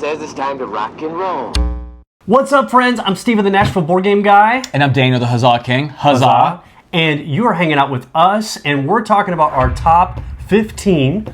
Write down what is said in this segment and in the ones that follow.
says it's time to rock and roll. What's up, friends? I'm Steven, the Nashville Board Game Guy. And I'm Daniel, the Huzzah King. Huzzah. And you are hanging out with us, and we're talking about our top 15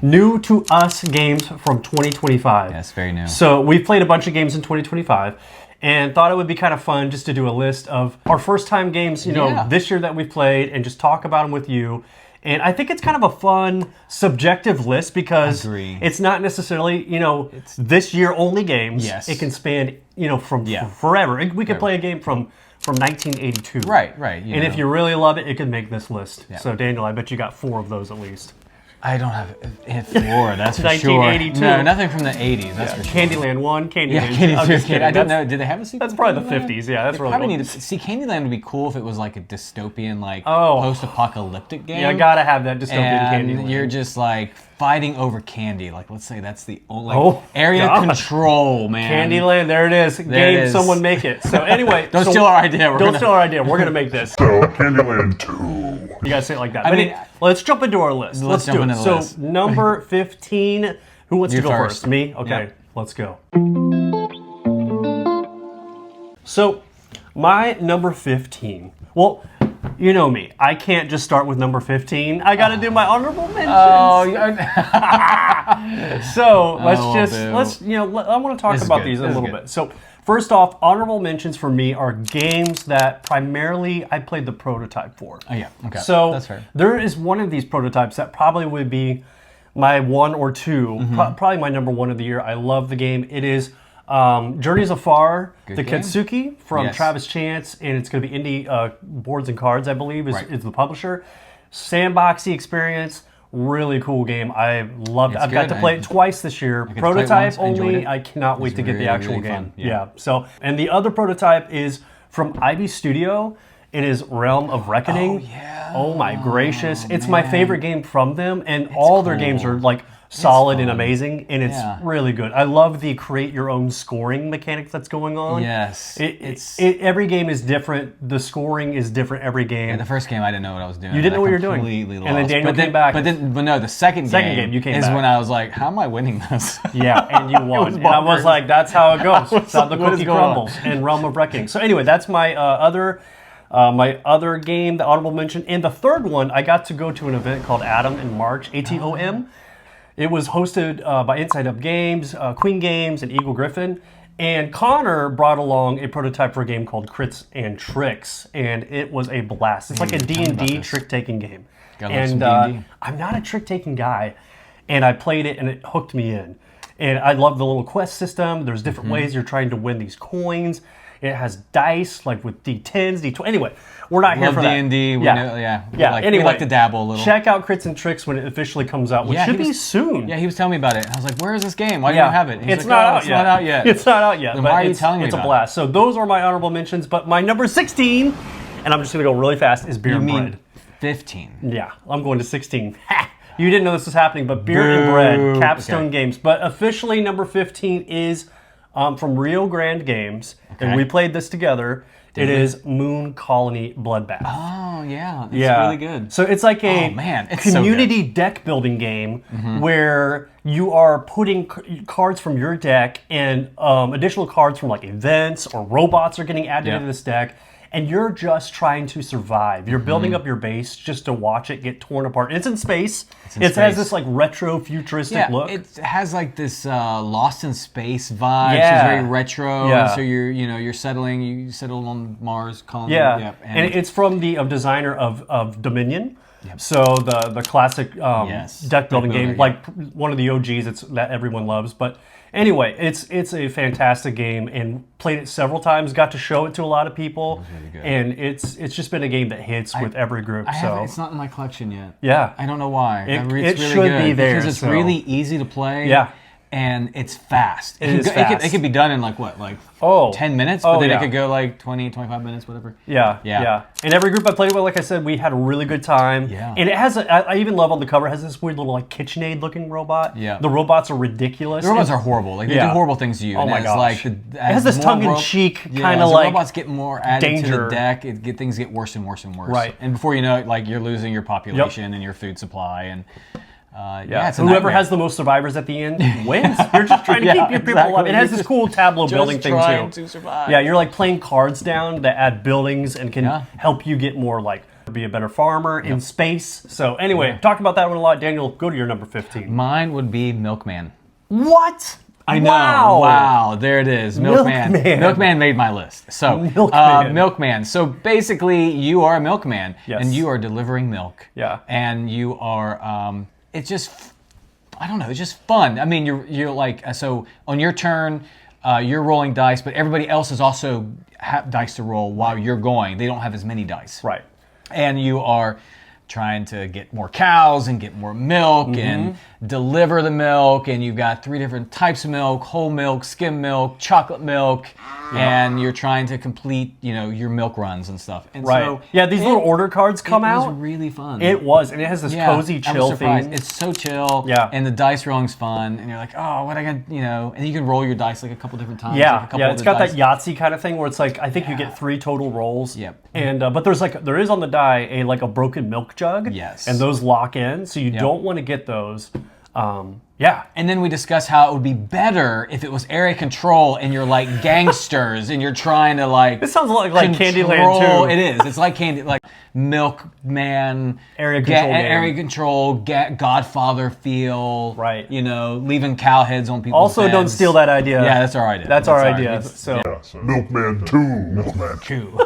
new to us games from 2025. Yes, very new. So we've played a bunch of games in 2025, and thought it would be kind of fun just to do a list of our first time games, this year that we've played, and just talk about them with you. And I think it's kind of a fun, subjective list because it's not necessarily, it's this year only games. Yes. It can span, from forever. We could play a game from 1982. Right. And if you really love it, it can make this list. Yeah. So, Daniel, I bet you got 4 of those at least. I don't have 4, that's for 1982. sure. No, nothing from the 80s, that's for sure. Candyland 1, Candyland 2. I don't know, did they have a sequel? That's probably the 50s, yeah. That's really cool. See, Candyland would be cool if it was like a dystopian, post-apocalyptic game. Yeah, I gotta have that dystopian Candyland. And you're just like fighting over candy. Like, let's say that's the only area control, man. Candyland, there it is. Game, someone make it. So anyway. Don't steal our idea. Don't steal our idea. We're going to make this. So, Candyland 2. You got to say it like that. Let's jump into our list. Let's do it. So, number 15. Who wants to go first? Me? Okay, let's go. So, my number 15. Well, you know me. I can't just start with number 15. I got to do my honorable mentions. So I want to talk about these a little bit. So first off, honorable mentions for me are games that primarily I played the prototype for. Oh yeah, okay. So that's fair. There is one of these prototypes that probably would be my 1 or 2, probably my number 1 of the year. I love the game. It is Journeys Afar, the Katsuki from Travis Chance, and it's going to be Indie Boards and Cards, I believe, is the publisher. Sandboxy experience, really cool game. I loved it. I've got to play it twice this year. Prototype only. I cannot wait to get the actual game. Yeah. So, and the other prototype is from Ivy Studio. It is Realm of Reckoning. Oh, yeah. Oh my gracious. It's my favorite game from them, and all their games are like solid and amazing, and it's really good. I love the create your own scoring mechanic that's going on. Yes. Every game is different. The scoring is different every game. Yeah, the first game I didn't know what I was doing. You didn't know what you were doing. Completely lost. And then Daniel came back. But no, the second game you came is back. when I was like, how am I winning this? Yeah, and you won. And I was like, that's how it goes. That's how the cookie crumbles in Realm of Reckoning. So anyway, that's my my other game, the honorable mention. And the third one, I got to go to an event called Atom in March, ATOM. It was hosted by Inside Up Games, Queen Games, and Eagle Griffin. And Connor brought along a prototype for a game called Crits and Tricks, and it was a blast. It's like a D&D trick-taking game. And I'm not a trick-taking guy, and I played it, and it hooked me in. And I love the little quest system. There's different ways you're trying to win these coins. It has dice, like with D10s, D20. Anyway, we're not here for that. D&D. We like to dabble a little. Check out Crits and Tricks when it officially comes out, which should be soon. Yeah, he was telling me about it. I was like, where is this game? Why do you have it? It's not out yet. It's not out yet. Then why are you telling me about it? It's a blast. So those are my honorable mentions. But my number 16, and I'm just going to go really fast, is Beer and Bread. 15. Yeah, I'm going to 16. Ha! You didn't know this was happening, but Beer and Bread, Capstone Games. But officially, number 15 is from Rio Grande Games, and we played this together. It is Moon Colony Bloodbath. Oh, yeah. It's really good. So it's like a community deck building game where you are putting cards from your deck and additional cards from like events or robots are getting added into this deck. And you're just trying to survive. You're building up your base just to watch it get torn apart. It's in space. It has this like retro futuristic look. It has like this Lost in Space vibe. Yeah. It's very retro. Yeah. So you're settling. You settle on Mars colony. Yeah. And it's from the designer of Dominion. Yep. So the classic deck building game, like one of the OGs that everyone loves. But anyway, it's a fantastic game, and played it several times. Got to show it to a lot of people, really good. And it's just been a game that hits with every group. It's not in my collection yet. Yeah, I don't know why. It really should be there because it's really easy to play. Yeah. And it's fast. It could be done in like 10 minutes, but then it could go like 20, 25 minutes, whatever. Yeah. And every group I played with, like I said, we had a really good time. Yeah. And it has, I even love on the cover, it has this weird little like KitchenAid looking robot. Yeah. The robots are ridiculous. The robots are horrible. Like they do horrible things to you. Oh my gosh. It has this tongue-in-cheek kind of like robots get more added to the deck, things get worse and worse and worse. Right. And before you know it, like you're losing your population and your food supply and It's a whoever nightmare. has the most survivors at the end wins. You're just trying to keep your people alive. It has this cool tableau building thing trying too. to survive. Yeah, you're like playing cards down that add buildings and can Yeah. help you get more like be a better farmer in space. So anyway, talk about that one a lot. Daniel, go to your number 15. Mine would be Milkman. What? I know. Wow. There it is. Milkman. Milkman. Milkman made my list. So, Milkman. Milkman. So basically, you are a milkman, Yes. and you are delivering milk. Yeah. And you are. It's just, I don't know. It's just fun. I mean, you're like so on your turn. You're rolling dice, but everybody else is also have dice to roll while you're going. They don't have as many dice. Right. And you are trying to get more cows and get more milk and deliver the milk, and you've got 3 different types of milk: whole milk, skim milk, chocolate milk, and you're trying to complete, your milk runs and stuff. And Right. so Yeah, these little order cards come it out. was really fun. It was, and it has this cozy, I was chill surprised. theme. It's so chill. Yeah. And the dice rolling's fun, and you're like, oh, what I got, and you can roll your dice like a couple different times. like a Yeah, couple yeah, it's other got dice. that Yahtzee kind of thing where it's like I think you get 3 total rolls. Yep. And but there is on the die a broken milk jug. Yes. And those lock in, so you don't want to get those. Yeah. And then we discuss how it would be better if it was area control and you're like gangsters and you're trying to like. This sounds like Candyland control- too. It is. It's like Candy, like Milkman, Area control game. area control, Godfather feel. Right. Leaving cow heads on people's Also, don't heads. steal that idea. Yeah, that's our idea. That's our idea. So Milkman 2. Milkman 2.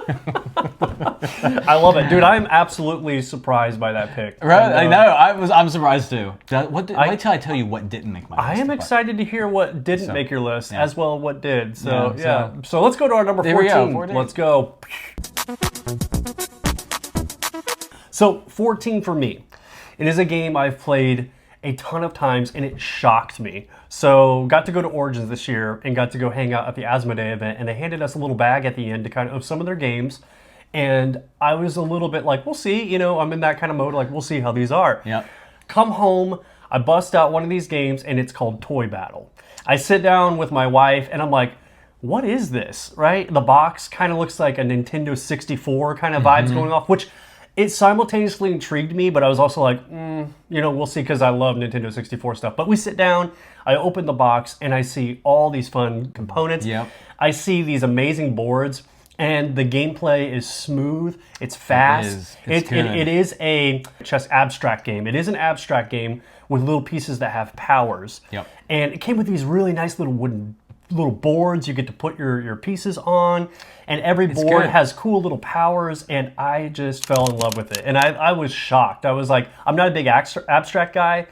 I love it, dude. I'm absolutely surprised by that pick. Right, And, I know. I'm surprised too. Wait till I tell you what didn't make my list. I am excited to hear what didn't make your list, as well as what did. So Yeah, So let's go to our number 14. There we go, 14. Let's go. So 14 for me. It is a game I've played a ton of times, and it shocked me. So got to go to Origins this year and got to go hang out at the Asmodee event, and they handed us a little bag at the end to kind of some of their games. And I was a little bit like, we'll see. I'm in that kind of mode, like, we'll see how these are. Yep. Come home, I bust out one of these games, and it's called Toy Battle. I sit down with my wife, and I'm like, what is this, right? The box kind of looks like a Nintendo 64 kind of vibes going off, which it simultaneously intrigued me, but I was also like, we'll see, because I love Nintendo 64 stuff. But we sit down, I open the box, and I see all these fun components. Yep. I see these amazing boards, and the gameplay is smooth, it's fast. It's good. It is a just abstract game. It is an abstract game with little pieces that have powers. Yep. And it came with these really nice little boards you get to put your pieces on, and every board good. has cool little powers, and I just fell in love with it. And I was shocked. I was like, I'm not a big abstract guy,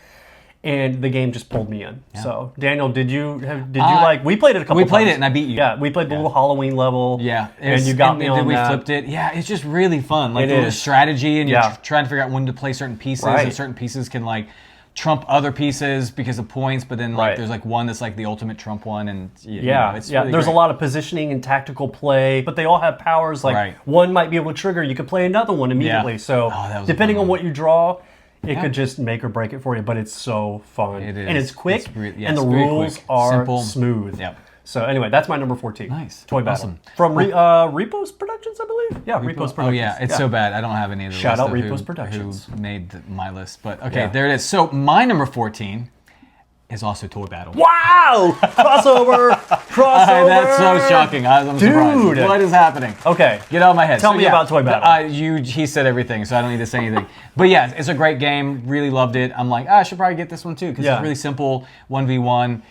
and the game just pulled me in. So Daniel, did you like? We played it a couple. We played times. it and I beat you. Yeah, we played the little Halloween level. Yeah, and you got me on we that. flipped it. Yeah, it's just really fun. Like It the is. strategy, and you're Yeah. trying to figure out when to play certain pieces, Right. and certain pieces can like trump other pieces because of points. But then like Right. there's like one that's like the ultimate trump one, and Yeah, it's yeah. really There's great. a lot of positioning and tactical play, but they all have powers. Like Right. one might be able to trigger, you could play another one immediately. Yeah. So Oh, that was a depending fun on one. what you draw, it Yeah. could just make or break it for you. But it's so fun, It is. and it's quick, Yeah, and the it's very rules quick. are Simple. smooth. Yep. So anyway, that's my number 14. Nice. Toy Battle Awesome. from Repos Productions, I believe. Yeah, Repos Oh Productions. yeah, it's so bad. I don't have any of the Shout list out of Repos who Productions. made my list. But okay, Yeah. there it is. So my number 14 is also Toy Battle. Wow! Crossover! Crossover! That's so shocking. I'm Dude! surprised. What is happening? Okay. Get out of my head. Tell me about Toy Battle. He said everything, so I don't need to say anything. But yeah, it's a great game. Really loved it. I'm like, I should probably get this one too because Yeah. it's really simple. 1v1.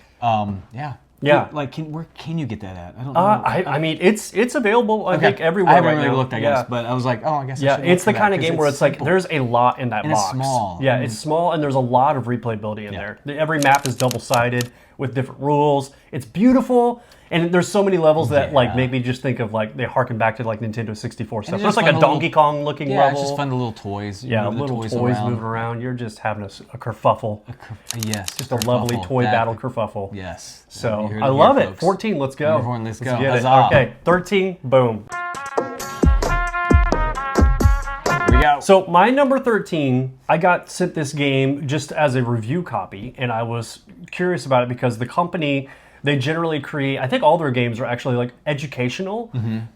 Yeah. Yeah. Like, where can you get that at? I don't know. I mean, it's available, I think, everywhere I haven't right really now. looked, I guess, but I was like, oh, I guess I Yeah, should look it's the for kind that, of 'cause game where it's like simple. there's a lot in that And it's box. small. Yeah, it's small, and there's a lot of replayability in there. Every map is double-sided with different rules. It's beautiful, and there's so many levels that like Yeah. make me just think of like they harken back to like Nintendo 64 stuff. it's There's just like fun a to Donkey Kong looking Yeah, level. it's just fun, the little toys. You Yeah, move the little toys around. moving around. You're just having a kerfuffle. Yes. Just a lovely toy battle kerfuffle. Yes. So You heard I it love here, it. folks. 14, let's go. Number 14, let's go. get it. Huzzah. Okay, 13, boom. Here we go. So my number 13, I got sent this game just as a review copy, and I was curious about it because the company, they generally create, I think all their games are actually like educational,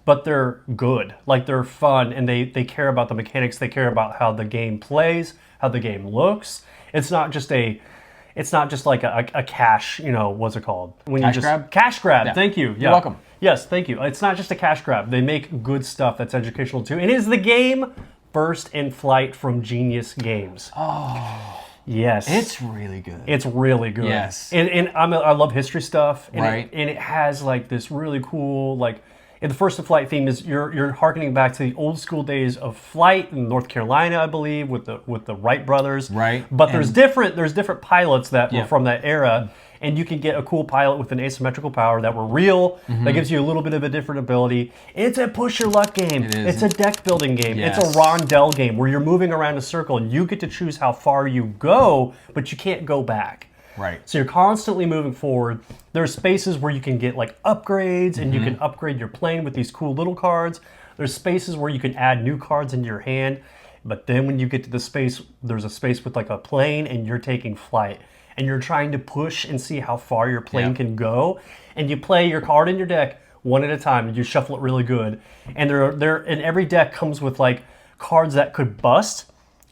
but they're good. Like they're fun, and they care about the mechanics, they care about how the game plays, how the game looks, It's not just like a cash, what's it called? When Cash grab? Cash grab. Yeah. Thank you. Yeah. You're welcome. Yes, thank you. It's not just a cash grab. They make good stuff that's educational too. And it is the game First in Flight from Genius Games. Oh. Yes. It's really good. It's really good. Yes. And I love history stuff. And Right. it has like this really cool, like, and the First in Flight theme is you're harkening back to the old school days of flight in North Carolina, I believe, with the Wright brothers. Right. But there's different pilots that were Yeah. from that era, and you can get a cool pilot with an asymmetrical power that were real. Mm-hmm. That gives you a little bit of a different ability. It's a push your luck game. It is. It's a deck building game. Yes. It's a rondel game where you're moving around a circle and you get to choose how far you go, but you can't go back. Right. So you're constantly moving forward. There's spaces where you can get like upgrades and you Mm-hmm. can upgrade your plane with these cool little cards. There's spaces where you can add new cards into your hand. But then when you get to the space, there's a space with like a plane and you're taking flight. And you're trying to push and see how far your plane Yeah. can go. And you play your card in your deck one at a time and you shuffle it really good. And and every deck comes with like cards that could bust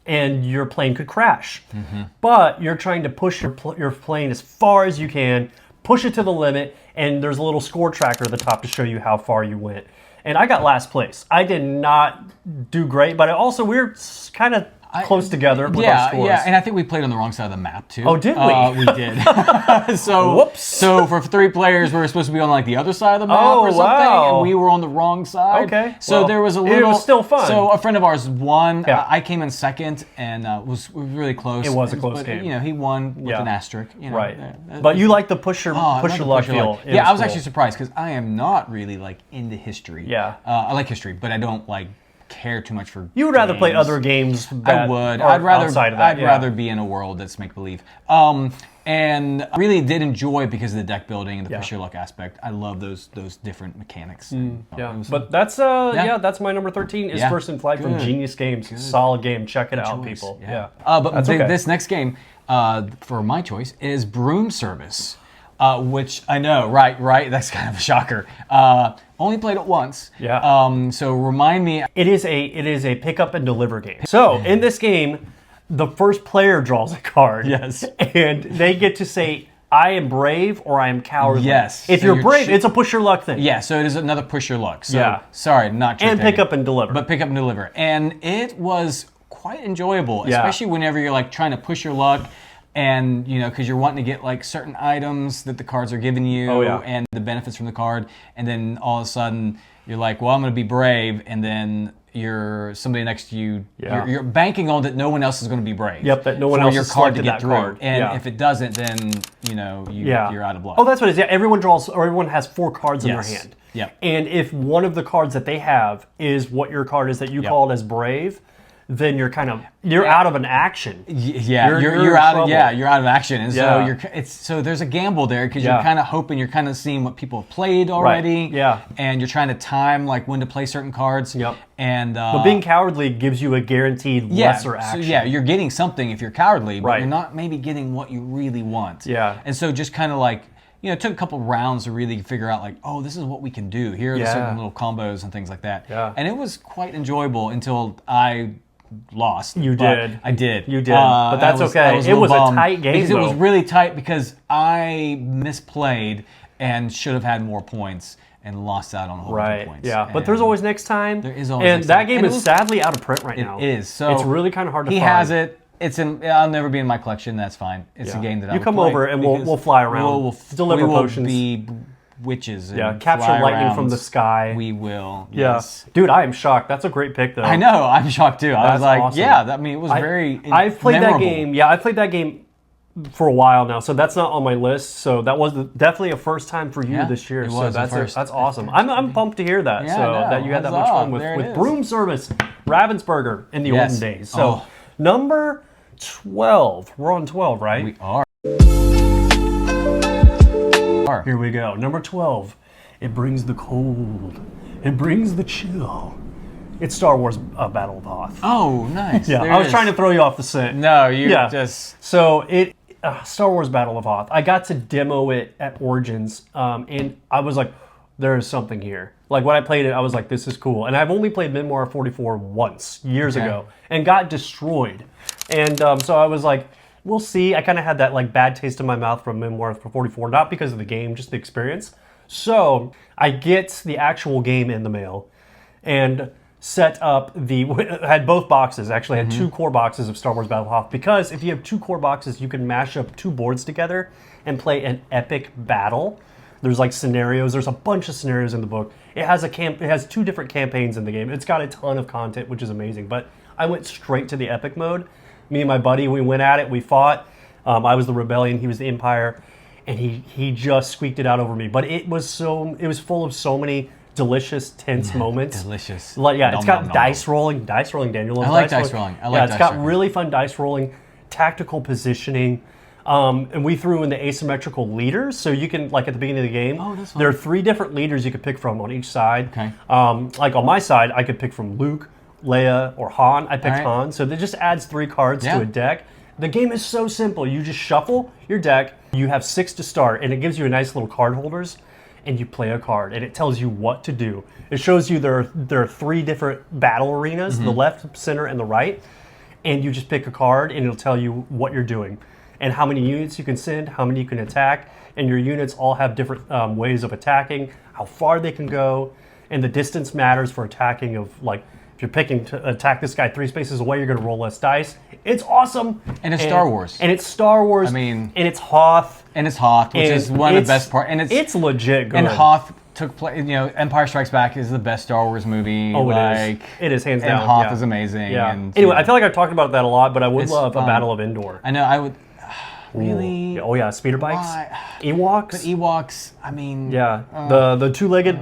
and your plane could crash. But you're trying to push your plane as far as you can, push it to the limit, and there's a little score tracker at the top to show you how far you went. And I got last place. I did not do great, but we're kind of close together with our scores. Yeah, and I think we played on the wrong side of the map too. Oh, did we? We did. So, Whoops. So for 3 players, we were supposed to be on like the other side of the map Oh, or something, wow. and we were on the wrong side. Okay, So well, there was a it little. was still fun. So a friend of ours won. Yeah. I came in second, and was really close. It was a close But, game. he won with Yeah. an asterisk. Right. But you like the push your I love the luck push your feel. luck. It Yeah, I was cool. actually surprised because I am not really like into history. Yeah. I like history, but I don't like care too much for. You would rather play games. other games I that would. are I'd rather. outside of that. I'd rather be in a world that's make believe. And I really did enjoy it because of the deck building and the push your luck aspect. I love those different mechanics. Yeah, It was- but that's that's my number 13 is Yeah. First in Flight from Good. Genius Games. Solid game. Check it out, choice. people. Yeah. Yeah. But That's okay. this next game, for my choice, is Broom Service, which I know, right. That's kind of a shocker. Only played it once. Yeah. So remind me. It is a pick up and deliver game. So in this game, the first player draws a card. Yes. And they get to say, I am brave or I am cowardly. Yes. If So you're you're brave, it's a push your luck thing. Yeah. So it is another push your luck. So Yeah. sorry, not trick And pick taking. up and deliver. But pick up and deliver. And it was quite enjoyable, Yeah. especially whenever you're like trying to push your luck and, because you're wanting to get like certain items that the cards are giving you Oh, yeah. and the benefits from the card. And then all of a sudden you're like, well, I'm going to be brave. And then somebody next to you, Yeah. you're banking on that no one else is going to be brave. Yep, that no one for else your has card to selected get that through. card. And Yeah. if it doesn't, then, Yeah. you're out of luck. Oh, that's what it is. Yeah, everyone draws, or everyone has 4 cards in Yes. their hand. Yeah. And if one of the cards that they have is what your card is that you Yep. called as brave, then you're out of an action. Yeah, You're you're in out. trouble. You're out of action, and Yeah. so there's a gamble there because Yeah. you're kind of hoping, you're kind of seeing what people have played already. Yeah. and you're trying to time like when to play certain cards. Yep. And But being cowardly gives you a guaranteed lesser action. So yeah, you're getting something if you're cowardly, but Right. you're not maybe getting what you really want. Yeah. and so just kind of like. It took a couple rounds to really figure out like, oh, this is what we can do. Here are the Yeah. certain little combos and things like that. Yeah. And it was quite enjoyable until I lost. You But did. I did. You did. But that's okay. I It little was a bummed tight game, because it was though. really tight because I misplayed and should have had more points and lost out on a whole bunch Right. of points. Yeah. But And there's always next time. There is always And next that time. game And it is was- sadly out of print right now. It is. So it's really kind of hard to he find. has it. I'll never be in my collection. That's fine. It's Yeah. a game that I You would come play over and we'll because fly around. We'll Deliver we potions. will be witches. And Yeah, capture fly lightning from around. the sky. We will. Yeah. Yes. Dude, I am shocked. That's a great pick, though. I know. I'm shocked too. I was That's like, awesome. yeah. I mean, it was very. I've played memorable. that game. Yeah, I played that game for a while now, so that's not on my list. So that was definitely a first time for you Yeah, this year. it So was a that's first. that's awesome. I'm pumped to hear that. Yeah, so I know. that you had that Huzzah. much fun with, There it with is. Broom Service, Ravensburger in the Yes. olden days. So Oh. number 12. We're on 12, right? We are. Here we go. Number 12. It brings the cold. It brings the chill. It's Star Wars Battle of Hoth. Oh, nice. Yeah, There I it was is. trying to throw you off the scent. No, you Yeah. just. So Star Wars Battle of Hoth. I got to demo it at Origins, and I was like, there is something here. Like when I played it, I was like, this is cool. And I've only played Memoir 44 once, years Okay. ago, and got destroyed. And so I was like, we'll see. I kind of had that like bad taste in my mouth from Memoir for 44, not because of the game, just the experience. So I get the actual game in the mail and set up had both boxes. Actually, had 2 core boxes of Star Wars Battle of Hoth, because if you have 2 core boxes, you can mash up 2 boards together and play an epic battle. There's like scenarios. There's a bunch of scenarios in the book. It has it has 2 different campaigns in the game. It's got a ton of content, which is amazing. But I went straight to the epic mode. Me and my buddy, we went at it. We fought. I was the Rebellion. He was the Empire, and he just squeaked it out over me. But it was full of so many delicious, tense moments. Delicious. Like, yeah, Nom, it's got nom, nom, dice rolling. Dice rolling, Daniel loves I like dice dice rolling. I like yeah, it's dice got rolling. really fun dice rolling, tactical positioning. And we threw in the asymmetrical leaders, so you can, like at the beginning of the game, that's fun. there are 3 different leaders you could pick from on each side. Okay. Like on my side, I could pick from Luke, Leia, or Han. I picked All right. Han, so that just adds 3 cards Yeah. to a deck. The game is so simple. You just shuffle your deck. You have 6 to start, and it gives you a nice little card holders, and you play a card, and it tells you what to do. It shows you there are 3 different battle arenas, the left, center, and the right, and you just pick a card, and it'll tell you what you're doing and how many units you can send, how many you can attack, and your units all have different ways of attacking, how far they can go, and the distance matters for attacking. Of like, if you're picking to attack this guy 3 spaces away, you're going to roll less dice. It's awesome. And it's Star Wars. And it's Star Wars. I mean- and it's Hoth. And it's Hoth, which and is one of the it's- best parts. And it's legit good. And Hoth took place. You know, Empire Strikes Back is the best Star Wars movie. Oh, it like, is. It is, hands and down. Hoth yeah. is amazing. Yeah. And, Anyway, I feel like I've talked about that a lot, but I would It's love fun. a Battle of Endor. I know. I would. Really? Oh yeah, speeder bikes, Why? Ewoks. But Ewoks. I mean. Yeah, the 2-legged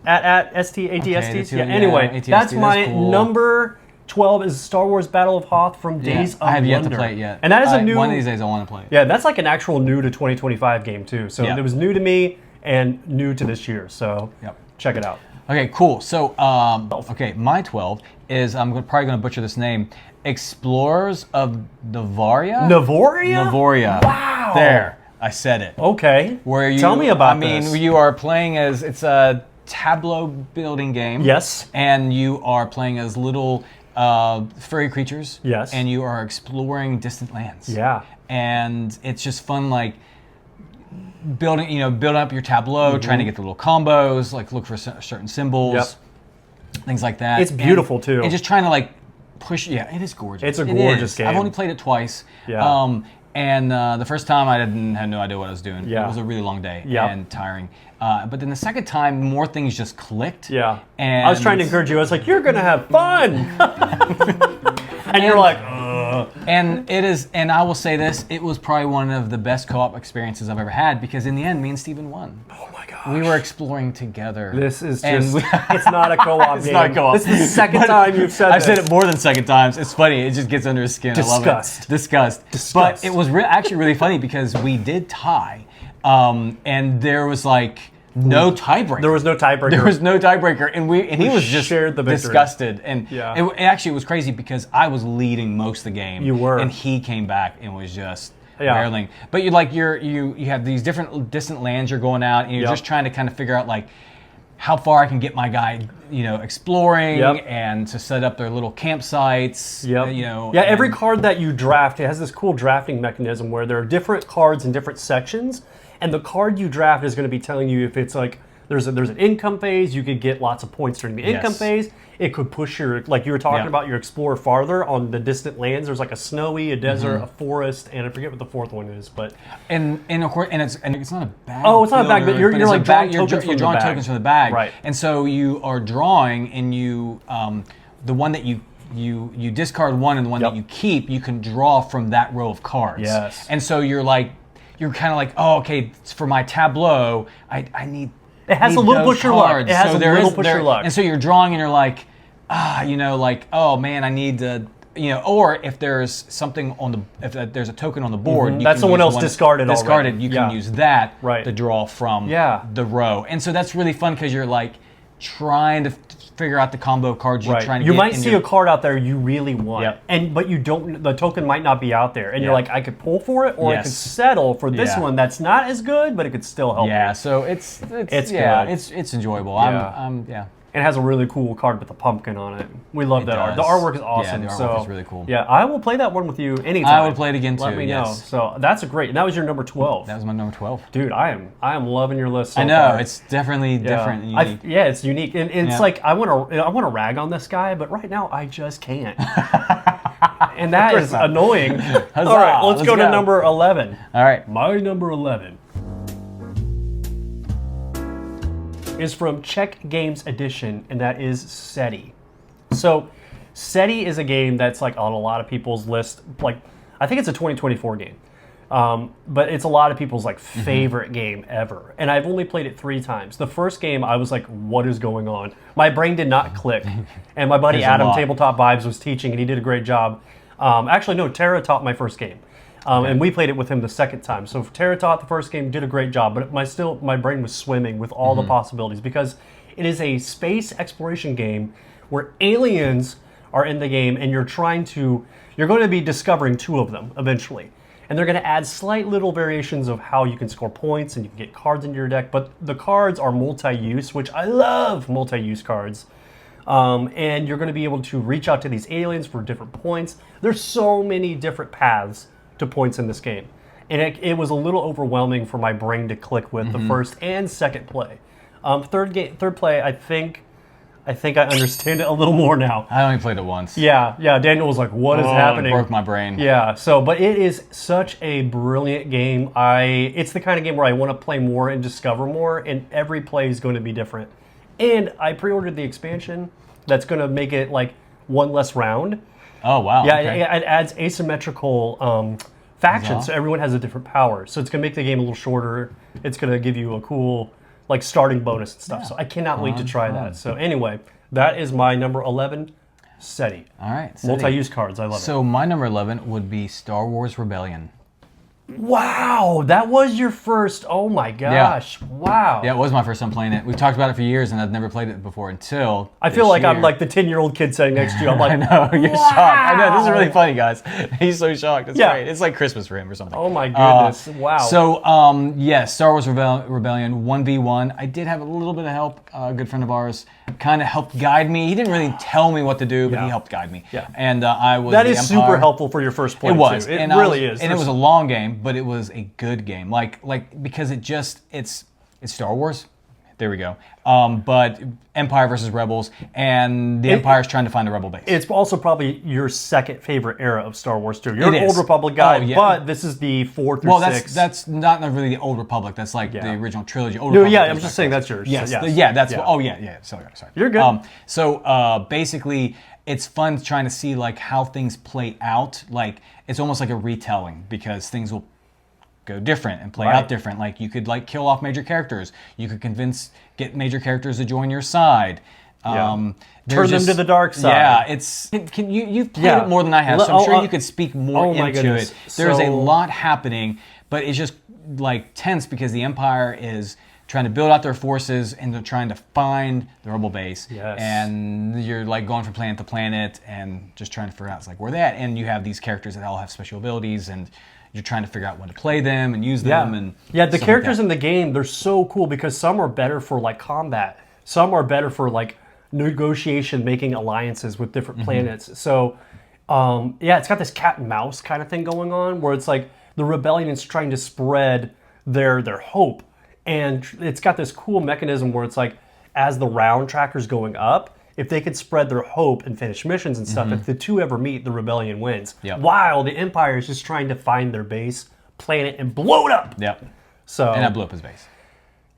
at ST ATSTs. the two- yeah. yeah, Anyway, ATST, that's that's my cool. number 12 is Star Wars Battle of Hoth from Yeah, Days of I have yet to Wonder. play it yet. And that is a new One of these days, I want to play it. Yeah, that's like an actual new to 2025 game too. So Yeah. it was new to me and new to this year. So Yep. check it out. Okay, cool. So, okay, my 12 is, probably going to butcher this name, Explorers of Navaria? Navoria? Navoria. Wow. There, I said it. Okay. Where you, Tell me about I mean, this. you are playing as, it's a tableau building game. Yes. And you are playing as little furry creatures. Yes. And you are exploring distant lands. Yeah. And it's just fun, like, building up your tableau, trying to get the little combos, like look for certain symbols, Yep. things like that. It's beautiful, too. And just trying to like push. Yeah, it is gorgeous. It's a It gorgeous is. game. I've only played it twice. Yeah. And the first time I had no idea what I was doing. Yeah. It was a really long day Yep. and tiring. But then the second time, more things just clicked. Yeah. And I was trying to encourage you. I was like, you're going to have fun. And you're like, And it is, and I will say this, it was probably one of the best co-op experiences I've ever had, because in the end, me and Steven won. oh my gosh. We were exploring together. This is And just, we- it's not a co-op It's game. not a co-op. This is the second But time you've said I've this. said it more than second times. It's funny. It just gets under his skin. I love Disgust. it. Disgust. Disgust. But it was actually really funny because we did tie, and there was like no tiebreaker. There was no tiebreaker. There was no tiebreaker, and he was just shared the victory. disgusted. And Yeah. it actually was crazy because I was leading most of the game. You were. and he came back and was just Yeah. barreling. But you have these different distant lands you're going out, and you're Yep. just trying to kind of figure out like how far I can get my guy, exploring, Yep. and to set up their little campsites. Yep. Yeah, every and- card that you draft, it has this cool drafting mechanism where there are different cards in different sections, and the card you draft is going to be telling you if it's like there's an income phase, you could get lots of points during the income Yes. phase. It could push your, like you were talking Yeah. about, your explorer farther on the distant lands. There's like a snowy, a desert, Mm-hmm. a forest, and I forget what the fourth one is, but And of course, and it's not a bag. Oh, it's not a bag, but builder, you're it's like a drawing bag, you're tokens from the drawing bag. tokens from the bag, Right. And so you are drawing, and you the one that you discard one, and the one Yep. that you keep, you can draw from that row of cards. Yes. And so you're kind of like, oh, okay, for my tableau, I need. It has need a little those push your luck. cards. It has So a there little is- push there- your luck. And so you're drawing, and you're like, like, oh man, I need to. Or if there's something if there's a token on the board, you That can someone use else one discarded already. you Yeah. can use that Right. to draw from Yeah. the row. And so that's really fun because you're like trying to figure out the combo cards you're trying to You get. might in see your- a card out there you really want, Yep. but you don't. The token might not be out there, and you're Yeah. like, I could pull for it, or I Yes. could settle for this Yeah. one that's not as good, but it could still help. Yeah, me. so it's It's yeah, good. it's enjoyable. Yeah. I'm yeah. and it has a really cool card with a pumpkin on it. We love that art. The does. artwork is awesome. Yeah, the so, artwork is really cool. Yeah, I will play that one with you anytime. I would play it again too. Let me know. yes. So that's a great. That was your number 12. That was my number 12. Dude, I am loving your list. So I know far. it's definitely different. And Yeah. unique. Yeah, it's unique, and it's Yeah. like I want to rag on this guy, but right now I just can't, and that is annoying. All right, let's go to number 11. All right. My number 11 is from Czech Games Edition, and that is SETI. So, SETI is a game that's like on a lot of people's list. Like, I think it's a 2024 game, but it's a lot of people's like favorite game ever. And I've only played it 3 times. The first game, I was like, "What is going on?" My brain did not click. And my buddy There's a Adam lot. Tabletop Vibes was teaching, and he did a great job. Actually, no, Tara taught my first game. And we played it with him the second time. So Tara taught the first game, did a great job, but my brain was swimming with all the possibilities because it is a space exploration game where aliens are in the game and you're going to be discovering 2 of them eventually. And they're going to add slight little variations of how you can score points and you can get cards into your deck, but the cards are multi-use, which I love multi-use cards. And you're going to be able to reach out to these aliens for different points. There's so many different paths to points in this game. And it was a little overwhelming for my brain to click with the first and second play. Third play, I think I understand it a little more now. I only played it once. Yeah, Daniel was like, what is happening? It broke my brain. Yeah, but it is such a brilliant game. It's the kind of game where I want to play more and discover more, and every play is going to be different. And I pre-ordered the expansion that's going to make it like one less round. Oh, wow. Yeah, okay. it adds asymmetrical factions, so everyone has a different power. So it's going to make the game a little shorter. It's going to give you a cool like starting bonus and stuff. So I cannot wait to try that. So anyway, that is my number 11, SETI. All right. SETI. Multi-use cards, I love it. So my number 11 would be Star Wars Rebellion. Wow, that was your first. Oh my gosh. Wow. Yeah, it was my first time playing it. We've talked about it for years, and I've never played it before until I feel this like I'm year. like the 10-year-old kid sitting next to you. I'm like, I know, you're wow. shocked. I know, this is really funny, guys. He's so shocked. It's Yeah. great. It's like Christmas for him or something. Oh my goodness. Wow. So, yes, Star Wars Rebellion 1v1. I did have a little bit of help. A good friend of ours kind of helped guide me. He didn't really tell me what to do, but Yeah. he helped guide me. Yeah. And I was That the is Empire. super helpful for your first play. It was. Too. It and really is. And it was a long game, but it was a good game. Like because it's Star Wars. There we go. But Empire versus Rebels, and the Empire's trying to find a rebel base. It's also probably your second favorite era of Star Wars too. You're It an Old is. Republic guy, Oh, yeah. but this is the 4 through Well, 6. that's not really the Old Republic. That's like the original trilogy. Old No, Republic yeah, goes I'm back just saying to- that's yours. Yes, So, that's. Yeah. Oh, yeah. Sorry. You're good. So basically, it's fun trying to see like how things play out. Like it's almost like a retelling because things will go different and play Right. out different. Like you could like kill off major characters. You could get major characters to join your side. Yeah. there's Turn them to the dark side. Yeah, you've played Yeah. it more than I have, so I'm Oh, sure you could speak more oh my into goodness. it. There's a So- lot happening, but it's just like tense because the Empire is trying to build out their forces and they're trying to find the rebel base. Yes. And you're like going from planet to planet and just trying to figure out it's like where they're at. And you have these characters that all have special abilities and you're trying to figure out when to play them and use them. And yeah, the stuff like characters that. in the game, they're so cool because some are better for like combat. Some are better for like negotiation, making alliances with different planets. So it's got this cat and mouse kind of thing going on where it's like the rebellion is trying to spread their hope. And it's got this cool mechanism where it's like as the round tracker's going up, if they could spread their hope and finish missions and stuff, if the two ever meet, the rebellion wins. Yep. While the Empire is just trying to find their base, planet, and blow it up. Yep. So And I blew up his base.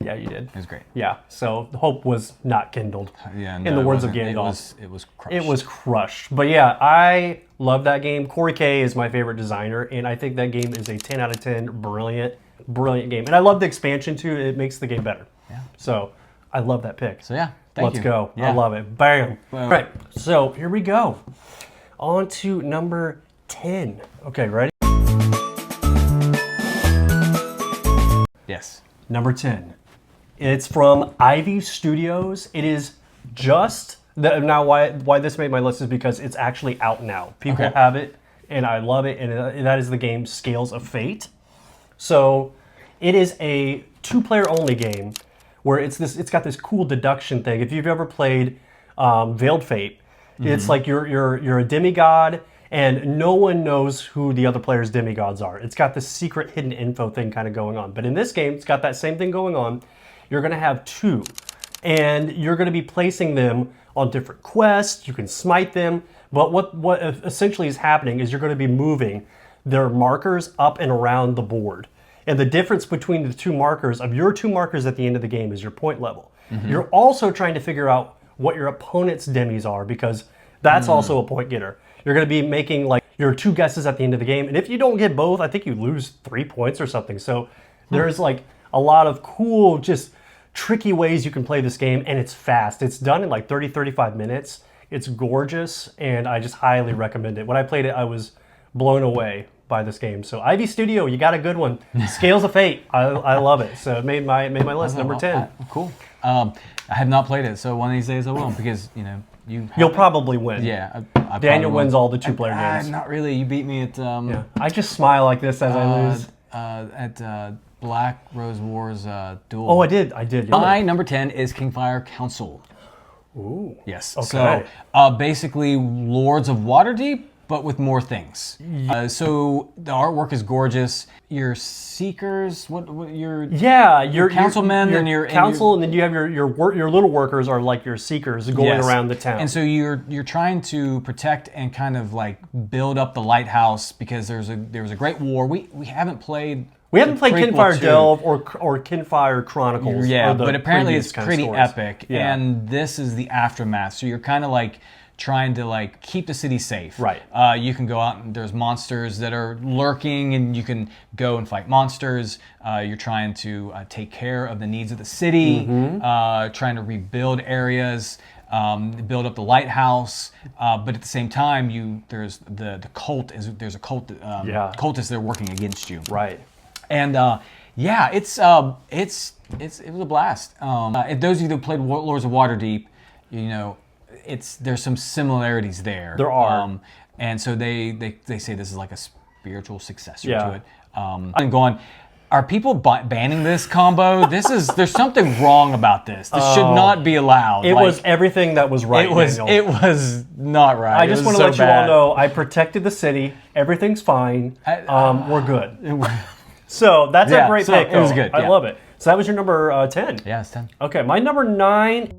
yeah, you did. It was great. Yeah, so the hope was not kindled. Yeah, in no, the it words of wasn't. Gandalf, It was crushed. it was crushed. But yeah, I love that game. Corey K is my favorite designer, and I think that game is a 10 out of 10, brilliant game. And I love the expansion too. It makes the game better. Yeah. So I love that pick. So yeah, thank Let's you. go. Yeah. I love it. Bam. Boom. All right, so here we go. On to number 10. Okay, ready? Yes. Number 10. It's from Ivy Studios. It is just now why this made my list is because it's actually out now. People Okay. have it, and I love it. And that is the game Scales of Fate. So it is a 2-player only game where it's got this cool deduction thing. If you've ever played Veiled Fate, it's like you're a demigod, and no one knows who the other player's demigods are. It's got this secret hidden info thing kind of going on. But in this game, it's got that same thing going on. You're going to have 2, and you're going to be placing them on different quests. You can smite them, but what essentially is happening is you're going to be moving their markers up and around the board. And the difference between the 2 markers of your 2 markers at the end of the game is your point level. You're also trying to figure out what your opponent's demis are, because that's also a point getter. You're going to be making like your 2 guesses at the end of the game, and if you don't get both, I think you lose 3 points or something. So there's like a lot of cool, just tricky ways you can play this game, and it's fast. It's done in like 30-35 minutes. It's gorgeous, and I just highly recommend it. When I played it, I was blown away by this game. So Ivy Studio, you got a good one. Scales of Fate, I love it. So it made my list, number 10. Cool. I have not played it, so one of these days I will, because You'll probably win. Yeah, I Daniel probably wins all the 2-player games. Not really. You beat me at Yeah. I just smile like this as I lose. at Black Rose Wars duel. Oh, I did. My number 10 is Kingfire Council. Ooh. Yes. Okay. So basically, Lords of Waterdeep, but with more things. So the artwork is gorgeous. Your seekers, what your your councilmen and your council, and then you have your little workers are like your seekers going around the town. And so you're trying to protect and kind of like build up the lighthouse, because there was a great war. We haven't played. We haven't played Kinfire Delve or Kinfire Chronicles. Yeah, but apparently it's pretty epic. Yeah. And this is the aftermath. So you're kind of like trying to like keep the city safe. Right. You can go out and there's monsters that are lurking, and you can go and fight monsters. You're trying to take care of the needs of the city, trying to rebuild areas. Build up the lighthouse, but at the same time, there's a cult cultists that are working against you. Right. And it was a blast. Those of you that played Lords of Waterdeep, there's some similarities there. There are, and so they say this is like a spiritual successor to it. I'm going. Are people banning this combo? There's something wrong about this. This should not be allowed. It was everything that was right. It was not right. I just want to let you all know I protected the city. Everything's fine. We're good. So that's a great pick. It was good. I love it. So that was your number 10. Yeah, it's 10. Okay, my number 9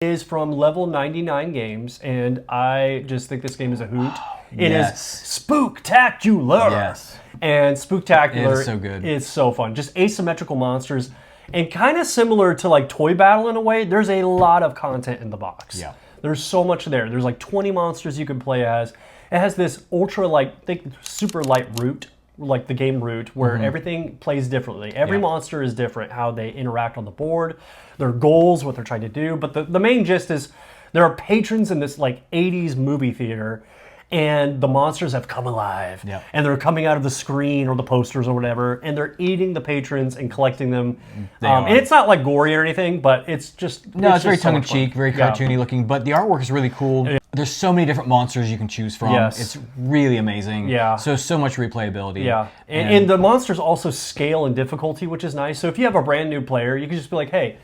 is from Level 99 Games, and I just think this game is a hoot. It is spooktacular. Yes. And spooktacular. It is so good. It's so fun. Just asymmetrical monsters, and kind of similar to like Toy Battle in a way. There's a lot of content in the box. Yeah. There's so much there. There's like 20 monsters you can play as. It has this super light route, like the game route, where everything plays differently. Every monster is different, how they interact on the board, their goals, what they're trying to do. But the main gist is there are patrons in this like 80s movie theater, and the monsters have come alive. Yeah. And they're coming out of the screen or the posters or whatever, and they're eating the patrons and collecting them. And it's not like gory or anything, but it's just... No, it's very just so much tongue-in-cheek, fun. very cartoony looking, but the artwork is really cool. Yeah. There's so many different monsters you can choose from. Yes. It's really amazing. Yeah. So much replayability. Yeah. And the monsters also scale in difficulty, which is nice. So if you have a brand new player, you can just be like, hey,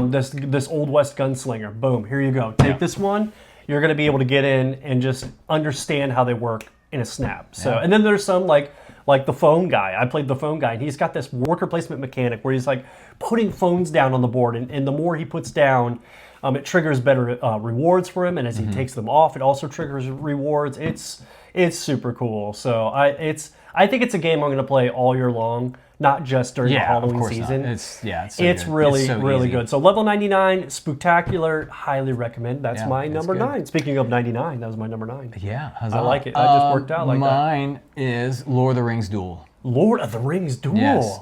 this Old West gunslinger, boom, here you go. Take this one. You're going to be able to get in and just understand how they work in a snap. So, and then there's some like the phone guy. I played the phone guy, and he's got this worker placement mechanic where he's like putting phones down on the board, and the more he puts down, it triggers better rewards for him, and as he takes them off, it also triggers rewards. It's super cool. So I think it's a game I'm going to play all year long, not just during the Halloween season. Not. It's Really good. So Level 99, Spooktacular, highly recommend. That's my number 9. Speaking of 99, that was my number 9. Yeah, I like it. I just worked out like that. Mine is Lord of the Rings Duel. Lord of the Rings Duel. Yes.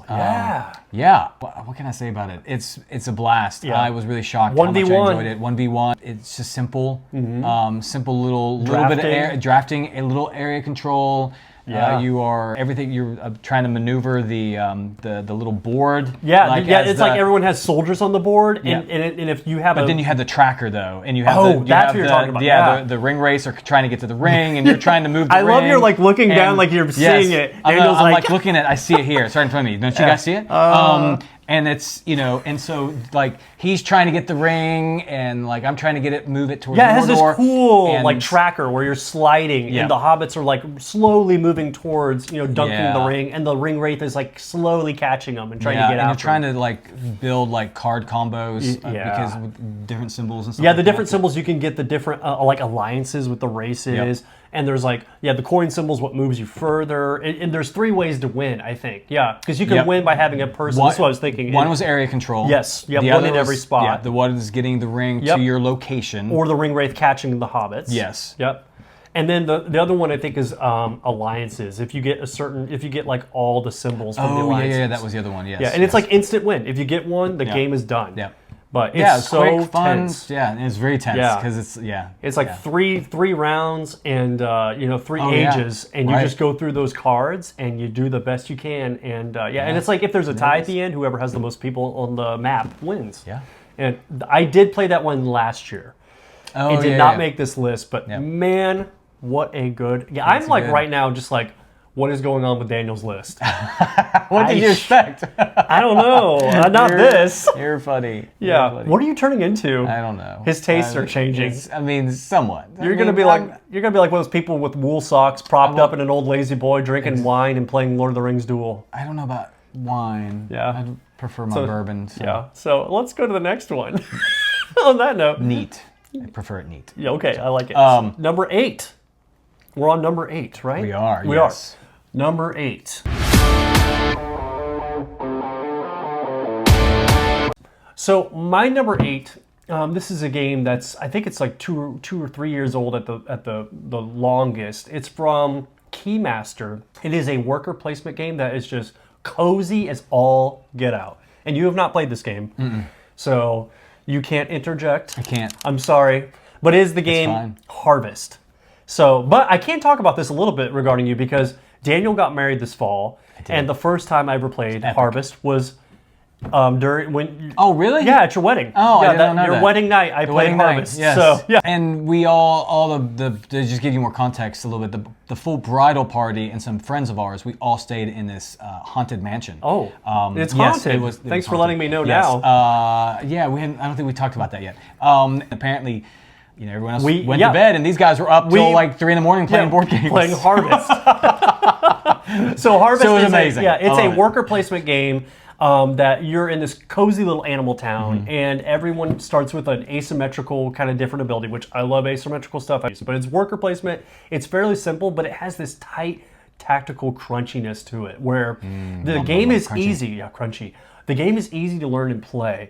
Yeah. What can I say about it? It's a blast. Yeah. I was really shocked how much I 1v1. enjoyed it. 1v1. It's just simple. Simple little bit of drafting, a little area control. Yeah. You are everything. You're trying to maneuver the little board. Yeah, like yeah. as It's like everyone has soldiers on the board, and, Yeah. and if you have But then you have the tracker though, and you have Oh, you that's have what you're talking about, yeah. the ring racer trying to get to the ring, and you're trying to move. The I love ring, you're like looking down and- like you're yes, seeing it. I'm, Daniel's I'm like- like looking at. I see it here. It's right in front of me. Don't you guys see it? And it's and so like he's trying to get the ring, and like I'm trying to get it, move it towards Yeah, it has Mordor, this cool and- like tracker where you're sliding, Yeah. and the hobbits are like slowly moving towards dunking the Yeah. ring, and the ring wraith is like slowly catching them and trying to get and out. you're trying to like build like card combos Yeah. because with different symbols and stuff. Yeah, like the different that. symbols you can get the different like alliances with the races, Yep. and there's like the coin symbols what moves you further, and there's 3 ways to win. I think because you can Yep. win by having a person. One- That's what I was thinking. One was area control. Yes, you have The one other in every spot. Yeah, the one is getting the ring Yep. to your location. or the ring wraith catching the hobbits. Yes. Yep. And then the other one I think is alliances. If you get like all the symbols from the oh alliances. yeah, that was the other one. Yes. Yeah, and it's like instant win. If you get one, the Yeah. game is done. Yeah. But it's yeah, it's so quick, fun. tense. Yeah, and it's very tense Yeah. because It's like yeah. three rounds and 3 Oh, yeah. ages, and you Right. just go through those cards and you do the best you can, and and it's like if there's a tie at the end, whoever has the most people on the map wins. Yeah. And I did play that one last year. Oh, It did yeah, not yeah. make this list, but Yeah. man, what a good. Yeah, I'm like good. right now just like, what is going on with Daniel's list? What did you expect? I don't know. Not this. You're funny. Yeah. You're funny. What are you turning into? I don't know. His tastes are changing. I mean, somewhat. You're gonna be like one of those people with wool socks, propped up in an old lazy boy, drinking wine and playing Lord of the Rings Duel. I don't know about wine. Yeah. I prefer my So- bourbon. So. Yeah. So let's go to the next one. On that note. Neat. I prefer it neat. Yeah. Okay. I like it. Number 8. We're on number 8, right? We are. We yes. are. Number 8. So my number 8. This is a game that's I think it's like two or 3 years old at the longest. It's from Keymaster. It is a worker placement game that is just cozy as all get out. And you have not played this game, so you can't interject. I can't. I'm sorry, but it is the game fine. Harvest. So, but I can talk about this a little bit regarding you because Daniel got married this fall, and the first time I ever played Harvest was during when. Oh, really? Yeah, at your wedding. Oh, I yeah, didn't know your that. wedding night. I The played wedding night, Harvest. yes. So yeah. And we all the to just give you more context a little bit, the full bridal party and some friends of ours, we all stayed in this haunted mansion. Oh, it's yes, haunted. it was Thanks for haunted. letting me know Yes. now. Yeah, we hadn't, I don't think we talked about that yet. Apparently, everyone else We- went yeah. to bed, and these guys were up till like 3 a.m. playing board games. Playing Harvest. So Harvest So it was is amazing. it's I a love it. worker placement game that you're in this cozy little animal town, Mm-hmm. and everyone starts with an asymmetrical kind of different ability, which I love asymmetrical stuff. But it's worker placement. It's fairly simple, but it has this tight tactical crunchiness to it, where the game is crunchy. easy. Yeah, crunchy. The game is easy to learn and play.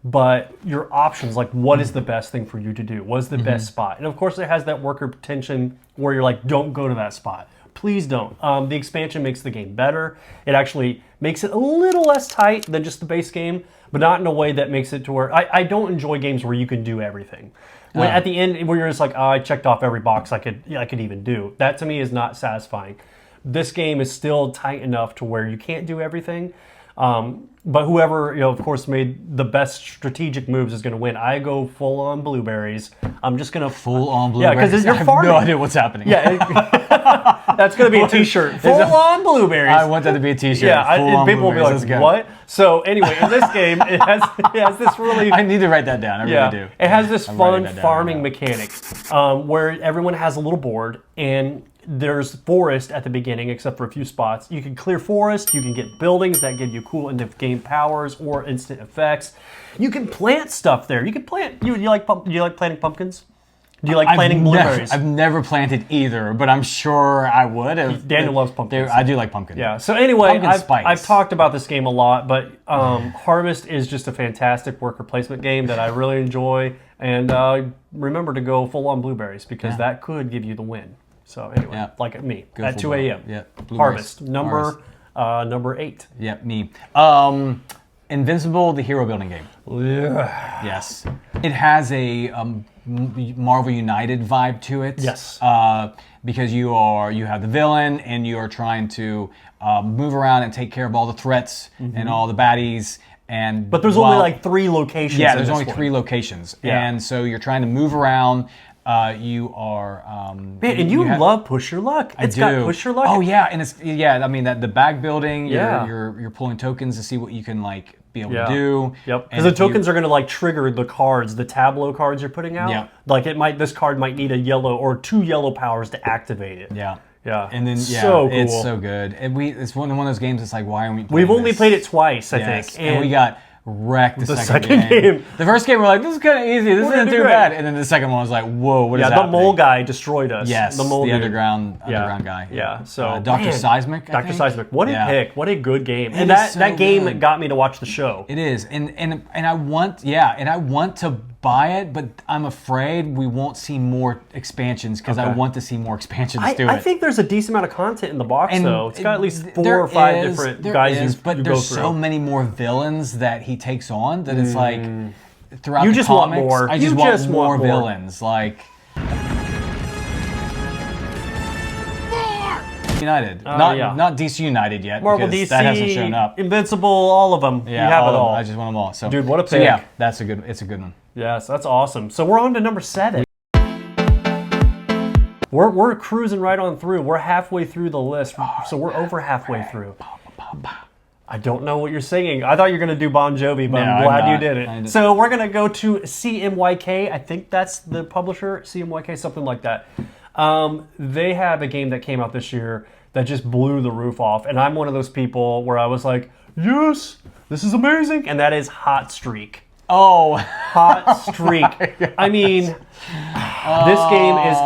But your options, like what is the best thing for you to do? What's the best spot? And of course, it has that worker tension where you're like, don't go to that spot. Please don't. The expansion makes the game better. It actually makes it a little less tight than just the base game, but not in a way that makes it to where I don't enjoy games where you can do everything. When at the end, where you're just like, oh, I checked off every box I could even do. That to me is not satisfying. This game is still tight enough to where you can't do everything. But whoever, of course, made the best strategic moves is going to win. I go full on blueberries. I'm just going to Full on Yeah, blueberries. because you're I have farming. no idea what's happening. Yeah, that's going to be a T-shirt. Full on blueberries. I want that to be a T-shirt. Yeah, Full and on people will be blueberries. like, Let's go. "What?" So anyway, in this game, it has this really I need to write that down. I really do. it has this I'm fun writing that down farming right mechanic where everyone has a little board and there's forest at the beginning, except for a few spots. You can clear forest, you can get buildings that give you cool end-of-game powers or instant effects. You can plant stuff there. You can plant. Do you like planting pumpkins? Do you like planting blueberries? I've never planted either, but I'm sure I would. Daniel loves pumpkins. I do like pumpkin. Yeah. So anyway, Pumpkin spice. I've talked about this game a lot, but Harvest is just a fantastic worker placement game that I really enjoy. And remember to go full on blueberries because that could give you the win. So anyway, Yeah. like at me Go at full 2 blown. a.m. Yeah. Blueberries. Harvest Harvest. number 8. Yeah, me. Invincible, the hero building game. Yeah. Yes. It has a Marvel United vibe to it. Yes. Because you have the villain and you are trying to move around and take care of all the threats and all the baddies. But there's only like 3 locations. Yeah, there's only 3 locations, and so you're trying to move around. You are man, and you love Push Your Luck. It's got Push Your Luck. Oh yeah, and I mean that the bag building. Yeah. You're pulling tokens to see what you can like be able to do. Yep. Because the tokens are going to like trigger the cards, the tableau cards you're putting out. Yeah. Like this card might need a yellow or 2 yellow powers to activate it. Yeah. Yeah. And then so cool. It's so good. And it's one of those games. It's like, why are we? We've only played it twice, I Yes. think, and we got wrecked the second game. The first game we're like, this is kind of easy. This isn't too great. bad. And then the second one was like, whoa, what is the happening? mole guy destroyed us. Yes, the mole dude. underground guy. Yeah. So Dr. Seismic. Dr. Seismic. What a pick. What a good game. And is so that game good. got me to watch the show. It is, and I want to buy it, but I'm afraid we won't see more expansions because I want to see more expansions to it. I think there's a decent amount of content in the box, And though. It's got at least 4 there or 5 is- different there guys is, you but go there's through. so many more villains that he takes on that it's like throughout You the just want comics, more. I You just just want want more more. villains. Like United, not DC United yet. Marvel, because DC, that hasn't shown up. Invincible, all of them. Yeah, you have all it of them. all. I just want them all. So, Dude, what a So pick. yeah, it's a good one. Yes, that's awesome. So we're on to number 7. We're cruising right on through. We're halfway through the list, so we're over halfway through. I don't know what you're singing. I thought you were going to do Bon Jovi, but No, I'm I'm glad you not. did it. So we're going to go to CMYK. I think that's the publisher, CMYK, something like that. They have a game that came out this year that just blew the roof off, and I'm one of those people where I was like, yes, this is amazing, and that is Hot Streak. Oh, Hot Streak. I mean, this game is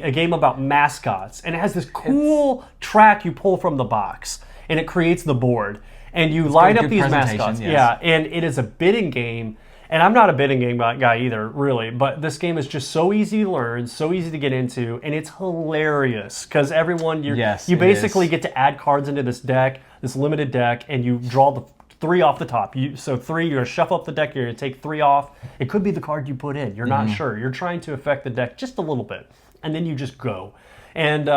a game about mascots, and it has this cool track you pull from the box, and it creates the board, and you line up good these presentation, mascots. yes. Yeah, and it is a bidding game, and I'm not a bidding game guy either, really, but this game is just so easy to learn, so easy to get into, and it's hilarious because everyone you basically get to add cards into this deck, this limited deck, and you draw the 3 off the top. So 3, you're going to shuffle up the deck, you're going to take 3 off. It could be the card you put in. You're not sure. You're trying to affect the deck just a little bit. And then you just go. And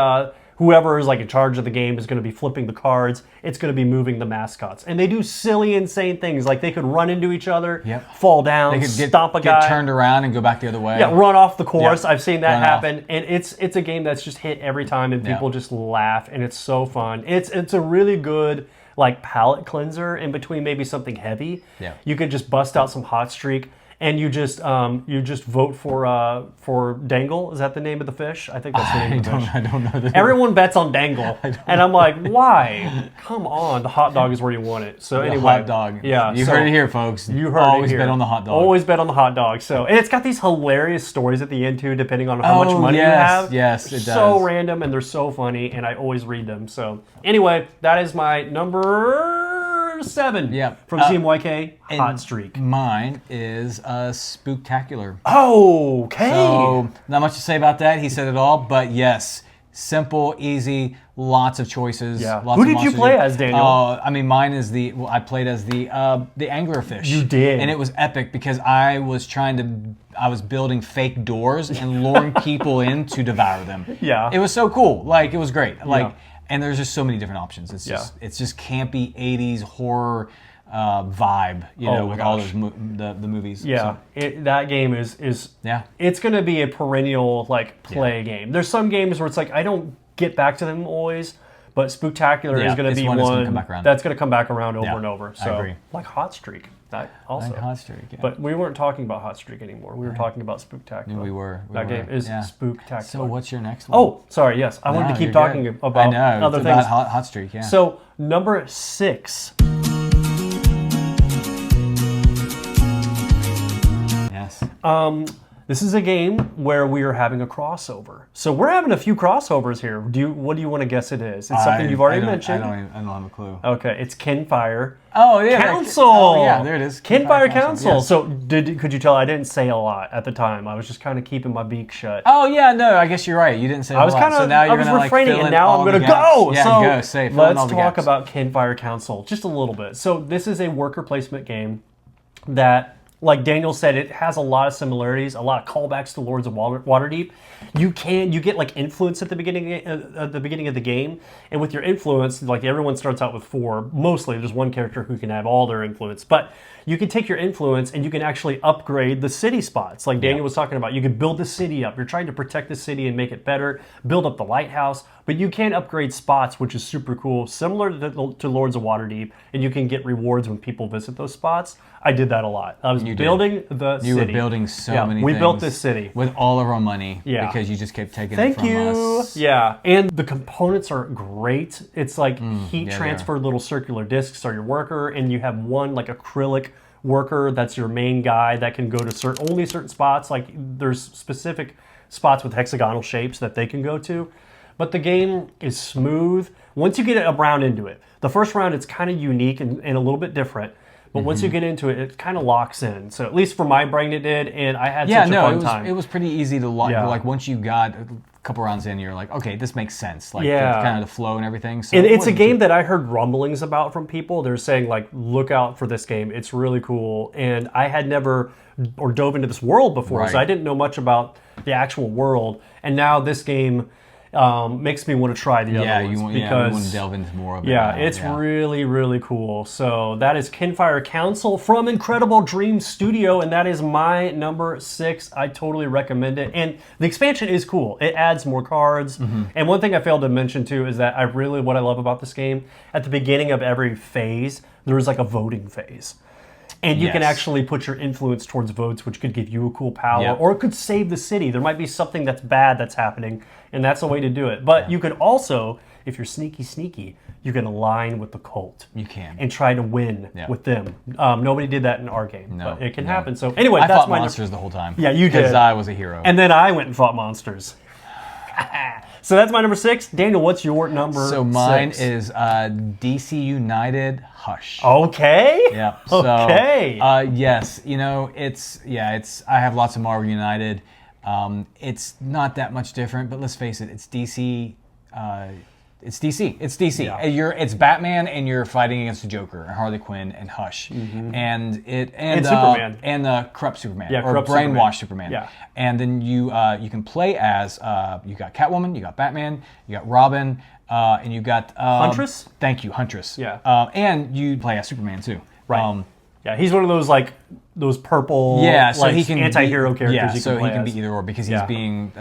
whoever is like in charge of the game is going to be flipping the cards. It's going to be moving the mascots. And they do silly, insane things. Like they could run into each other, fall down, they could stomp a guy. get turned around and go back the other way. Yeah, run off the course. Yeah. I've seen that Run happen. off. And it's a game that's just hit every time and people just laugh. And it's so fun. It's a really good like palate cleanser in between maybe something heavy. Yeah. You could just bust out some Hot Streak and you just vote for Dangle. Is that the name of the fish? I think that's the name of the fish. I don't know. Everyone bets on Dangle. And I'm like, why? Come on. The hot dog is where you want it. So anyway. Hot dog. Yeah. You heard it here, folks. You heard Always it here. bet on the hot dog. Always bet on the hot dog. So, and it's got these hilarious stories at the end too, depending on how much money you have. Yes, They're it so does. random and they're so funny, and I always read them. So anyway, that is my number 7 Yeah. from CMYK, And Hot Streak. Mine is Spooktacular. Okay. So, not much to say about that. He said it all, but yes, simple, easy, lots of choices. Yeah. Lots Who of did you monsters. play as, Daniel? I mean, mine is I played as the anglerfish. You did. And it was epic because I was building fake doors and luring people in to devour them. Yeah. It was so cool. Like, it was great. Like, Yeah. and there's just so many different options. It's just campy 80s horror vibe, you know, my with all gosh. those the movies. Yeah, So, that game is yeah. It's going to be a perennial like play game. There's some games where it's like I don't get back to them always, but Spooktacular Yeah, is going to it's be one that's one gonna come back around. that's going to come back around over Yeah, and over. I So agree. like Hot Streak, that also. Like Hot Streak, yeah. But we weren't talking about Hot Streak anymore. We were talking about Spooktacular. We were. That game is Spooktacular. So what's your next one? Oh, sorry. Yes, I wanted to keep talking about I know, other it's things. about Hot Streak, yeah. So number 6. Yes. This is a game where we are having a crossover. So we're having a few crossovers here. What do you want to guess it is? It's something you've already mentioned. I don't have a clue. Okay, it's Kenfire Oh, yeah. Council. Oh, yeah, there it is. Kenfire Council. Yes. So could you tell I didn't say a lot at the time? I was just kind of keeping my beak shut. Oh, yeah, no, I guess you're right. You didn't say I was a lot. kind of So now you're was gonna, refraining, fill and in now all I'm the going to gaps. go. Yeah, so go. Say, fill in all let's the talk gaps. about Kenfire Council just a little bit. So this is a worker placement game that like Daniel said, it has a lot of similarities, a lot of callbacks to Lords of Waterdeep. You get like influence at the beginning of the game, and with your influence, like everyone starts out with 4. Mostly, there's one character who can have all their influence, but you can take your influence and you can actually upgrade the city spots. Like Daniel was talking about, you can build the city up. You're trying to protect the city and make it better, build up the lighthouse, but you can upgrade spots, which is super cool, similar to Lords of Waterdeep, and you can get rewards when people visit those spots. I did that a lot. I was building the city. You were building so many things. We built this city. With all of our money. Yeah. Because you just kept taking Thank it from you. us. Yeah. And the components are great. It's like heat yeah, transfer little circular discs are your worker, and you have one like acrylic worker that's your main guy that can go to only certain spots. Like there's specific spots with hexagonal shapes that they can go to. But the game is smooth. Once you get a round into it, the first round it's kind of unique and a little bit different. But once you get into it, it kind of locks in. So at least for my brain it did, and I had such a fun time. It was pretty easy to lock. Yeah. Like once you got a couple rounds in, you're like, okay, this makes sense. Like Yeah. kind of the flow and everything. So And it's a wasn't game that I heard rumblings about from people. They're saying like, look out for this game. It's really cool. And I had never or dove into this world before, so Right. I didn't know much about the actual world. And now this game makes me want to try the other ones you because want to delve into more of it. yeah, now. it's really, really cool. So that is Kinfire Council from Incredible Dream Studio, and that is my number 6. I totally recommend it. And the expansion is cool. It adds more cards. And one thing I failed to mention too is that what I love about this game, at the beginning of every phase, there is like a voting phase. And you can Yes. actually put your influence towards votes, which could give you a cool power, Yep. or it could save the city. There might be something that's bad that's happening, and that's a way to do it. But you could also, if you're sneaky, you can align with the cult. You can. And try to win Yeah. with them. Nobody did that in our game, No, but it can no. happen. So anyway, I that's fought my monsters the whole time. Yeah, you did. Because I was a hero. And then I went and fought monsters. So that's my number 6. Daniel, what's your number? so mine 6? is DC United Hush. Okay. Yeah. So, Okay. yes, I have lots of Marvel United. It's not that much different, but let's face it, it's DC. It's DC. It's DC. Yeah. It's Batman, and you're fighting against the Joker, and Harley Quinn, and Hush, and Superman, and the corrupt Superman, Yeah, or corrupt brainwashed Superman. Yeah. And then you can play as you got Catwoman, you got Batman, you got Robin, and you got Huntress? Thank you, Huntress. Yeah. And you play as Superman too. Right. Yeah, he's one of those purple So like, he can anti-hero characters. Yeah, you so can play he can as. be either or because he's Yeah. being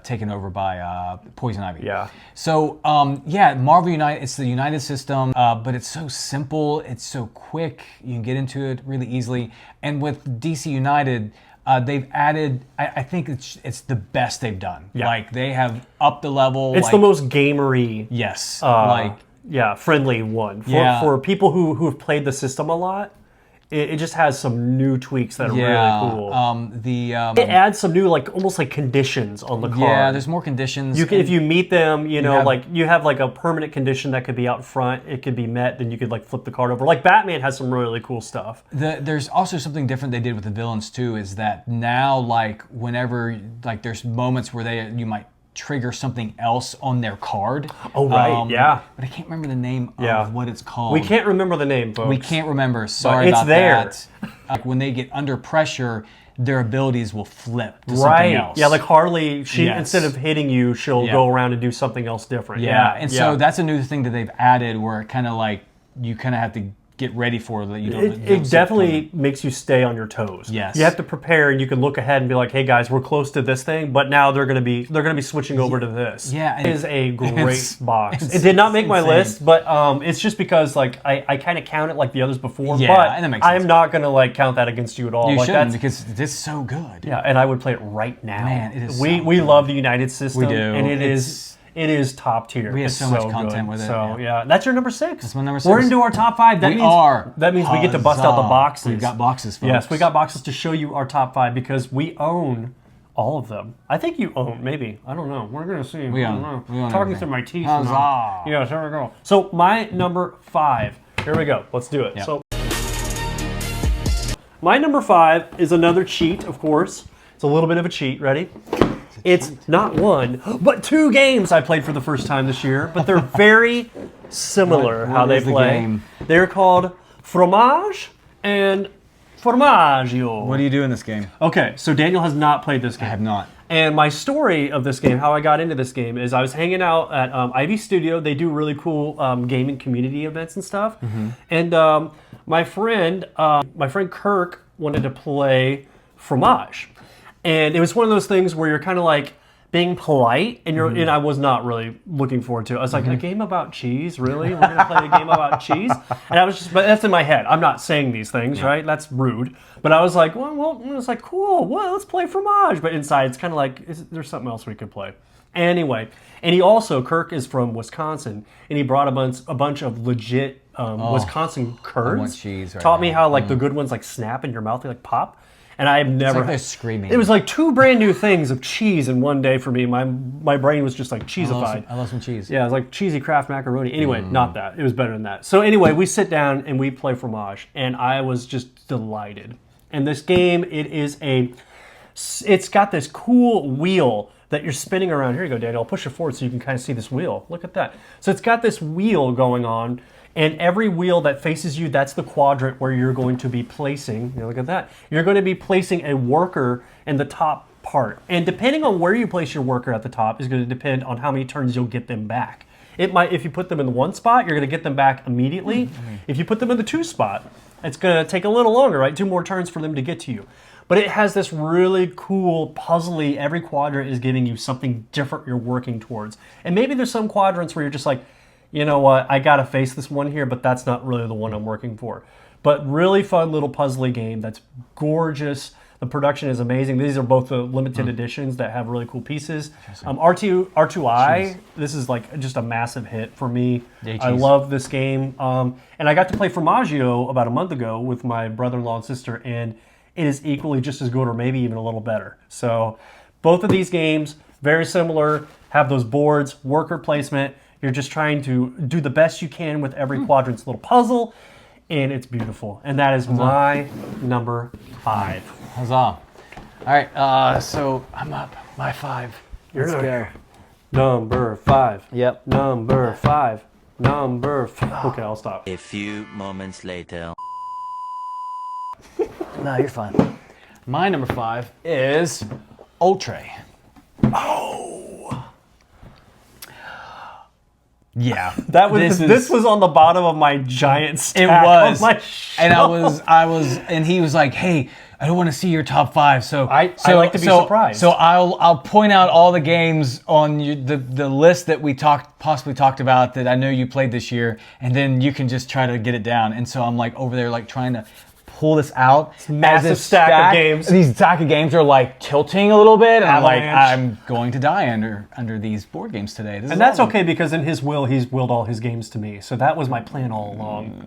taken over by Poison Ivy. Yeah. So Marvel United. It's the United system, but it's so simple. It's so quick. You can get into it really easily. And with DC United, they've added. I think it's the best they've done. Yeah. Like they have upped the level. It's the most gamery, yes. friendly one for people who have played the system a lot. It just has some new tweaks that are really cool. It adds some new, almost like conditions on the card. Yeah, there's more conditions. If you meet them, you have- have a permanent condition that could be out front. It could be met, then you could flip the card over. Like Batman has some really cool stuff. There's also something different they did with the villains too. Is that now whenever there's moments where you might trigger something else on their card. Oh right, yeah. But I can't remember the name Yeah. of what it's called. We can't remember the name, folks. We can't remember. Sorry it's about there. that. When they get under pressure, their abilities will flip to Right. something else. Yeah, like Harley, she Yes. instead of hitting you, she'll Yeah. go around and do something else different. Yeah, and so that's a new thing that they've added, where it kind of you kind of have to get ready for that. You don't. It definitely makes you stay on your toes. Yes. You have to prepare, and you can look ahead and be like, "Hey guys, we're close to this thing," but now they're going to be switching over to this. Yeah, it is a great it's- box. it's It did not make my insane. list, but it's just because I kind of count it like the others before. Yeah, but and that makes I'm sense. not going to count that against you at all. You Like, shouldn't, that's- because it's so good. yeah, and I would play it right now. Man, it is We so we good. love the United System. We do. and It's- it is top tier. We have It's so much good. content with it, So yeah. that's your number 6. That's my number We're 6. into our top 5. That means we get to bust out the Huzzah. boxes. We've got boxes, folks. Yes, we got boxes to show you our top 5 because we own all of them. I think you own, maybe. I don't know. We're going to see. We I own- don't know. we own Talking everything. through my teeth. Huzzah. now. Yes, here we go. So my number 5. Here we go. Let's do it. Yep. So my number 5 is another cheat, of course. It's a little bit of a cheat. Ready? It's not one, but 2 games I played for the first time this year, but they're very similar What how they is the play. game? They're called Fromage and Formaggio. What do you do in this game? Okay, so Daniel has not played this game. I have not. And my story of this game, how I got into this game, is I was hanging out at Ivy Studio. They do really cool gaming community events and stuff. And my friend Kirk wanted to play Fromage, and it was one of those things where you're kind of like being polite, and and I was not really looking forward to it. I was like, a game about cheese, really? We're gonna play a game about cheese? And I was just, but that's in my head. I'm not saying these things, right? That's rude. But I was like, well, it was like, cool. Well, let's play Fromage. But inside, it's kind of like, there's something else we could play. Anyway, and he also, Kirk is from Wisconsin, and he brought a bunch of legit Wisconsin curds. I want cheese right Taught me now. how like the good ones like snap in your mouth, they like pop. And I've never. like they're screaming. It was like 2 brand new things of cheese in one day for me. My brain was just like cheesified. I love some cheese. Yeah, it was like cheesy Kraft macaroni. Anyway, not that. It was better than that. So anyway, we sit down and we play Fromage, and I was just delighted. And this game, it's got this cool wheel that you're spinning around. Here you go, Daniel. I'll push it forward so you can kind of see this wheel. Look at that. So it's got this wheel going on. And every wheel that faces you, that's the quadrant where you're going to be placing, look at that. You're going to be placing a worker in the top part. And depending on where you place your worker at the top is going to depend on how many turns you'll get them back. It might, if you put them in the 1 spot, you're going to get them back immediately. If you put them in the 2 spot, it's going to take a little longer, right? 2 more turns for them to get to you. But it has this really cool puzzly, every quadrant is giving you something different you're working towards. And maybe there's some quadrants where you're just like, you know what, I gotta face this one here, but that's not really the one I'm working for. But really fun little puzzly game that's gorgeous. The production is amazing. These are both the limited editions that have really cool pieces. R2I, this is like just a massive hit for me. I love this game. And I got to play Formaggio about a month ago with my brother-in-law and sister, and it is equally just as good or maybe even a little better. So both of these games, very similar, have those boards, worker placement. You're just trying to do the best you can with every quadrant's little puzzle, and it's beautiful. And that is my number 5. Huzzah. All right, so I'm up. My 5. Let's go. Number 5. Yep. Number 5. Number 5. Okay, I'll stop. A few moments later. No, you're fine. My number 5 is Ultra. Yeah, That was this was on the bottom of my giant stack. It was, on my and I was, and he was like, "Hey, I don't want to see your top 5." So I like to be surprised. So I'll point out all the games on the list that we possibly talked about that I know you played this year, and then you can just try to get it down. And so I'm like over there like trying to pull this out. massive As this stack of games. These stack of games are like tilting a little bit, and I'm like, Avalanche. I'm going to die under these board games today. And that's okay because in his will, he's willed all his games to me. So that was my plan all along.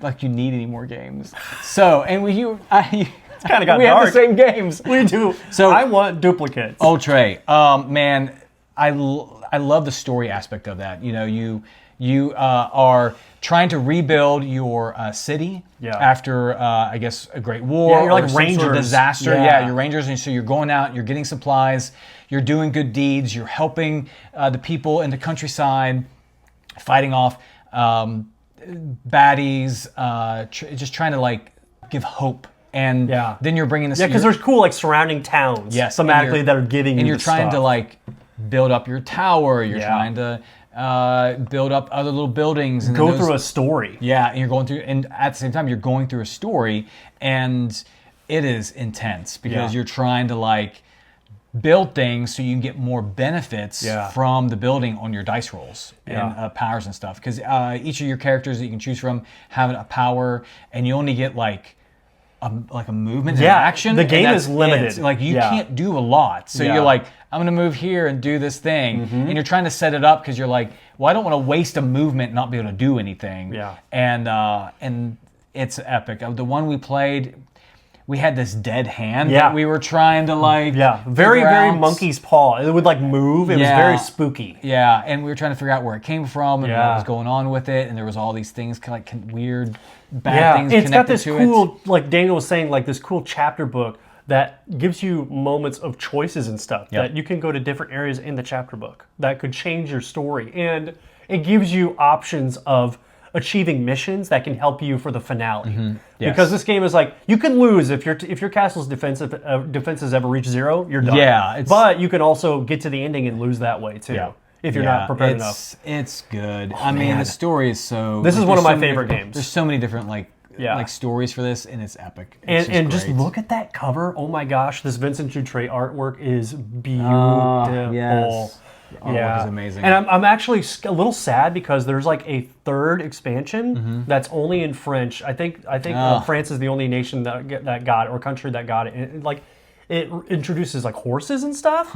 Like you need any more games. So and It's kind of got we dark. have the same games. We do. So- I want duplicates. Ultra, man, I love the story aspect of that. You know, you are trying to rebuild your city after, I guess, a great war. Yeah, you're like or some sort of rangers. disaster. Yeah. Yeah, you're rangers, and so you're going out, you're getting supplies, you're doing good deeds, you're helping the people in the countryside, fighting off baddies, just trying to like give hope. And then you're bringing this. Yeah, because there's cool like surrounding towns. Yes, thematically that are giving you. And you're the trying to stuff. like build up your tower. You're trying to build up other little buildings. And go through a story. Yeah, and you're going through, and at the same time you're going through a story, and it is intense because you're trying to like build things so you can get more benefits from the building on your dice rolls and powers and stuff. Because each of your characters that you can choose from have a power, and you only get like a movement and action. The game and is limited. it. Like you can't do a lot. So you're like, I'm gonna move here and do this thing. And you're trying to set it up because you're like, well, I don't want to waste a movement and not be able to do anything. Yeah. And it's epic. The one we played, we had this dead hand that we were trying to like very figure out. monkey's paw. It would like move. It was very spooky. Yeah, and we were trying to figure out where it came from and what was going on with it, and there was all these things like weird bad things it's got connected this to cool, like Daniel was saying, like this cool chapter book that gives you moments of choices and stuff that you can go to different areas in the chapter book that could change your story, and it gives you options of achieving missions that can help you for the finale. Yes. Because this game is like, you can lose if your castle's defenses ever reach 0, you're done. Yeah, but you can also get to the ending and lose that way too. If you're not prepared enough. It's good. I mean, the story is so... This is one of my favorite different- games. There's so many different like stories for this, and it's epic. And just great. look at that cover. Oh my gosh, this Vincent Dutrait artwork is beautiful. Yes. The artwork is amazing. And I'm actually a little sad because there's like a third expansion that's only in French. I think France is the only nation that got it, or country that got it. And it introduces like horses and stuff.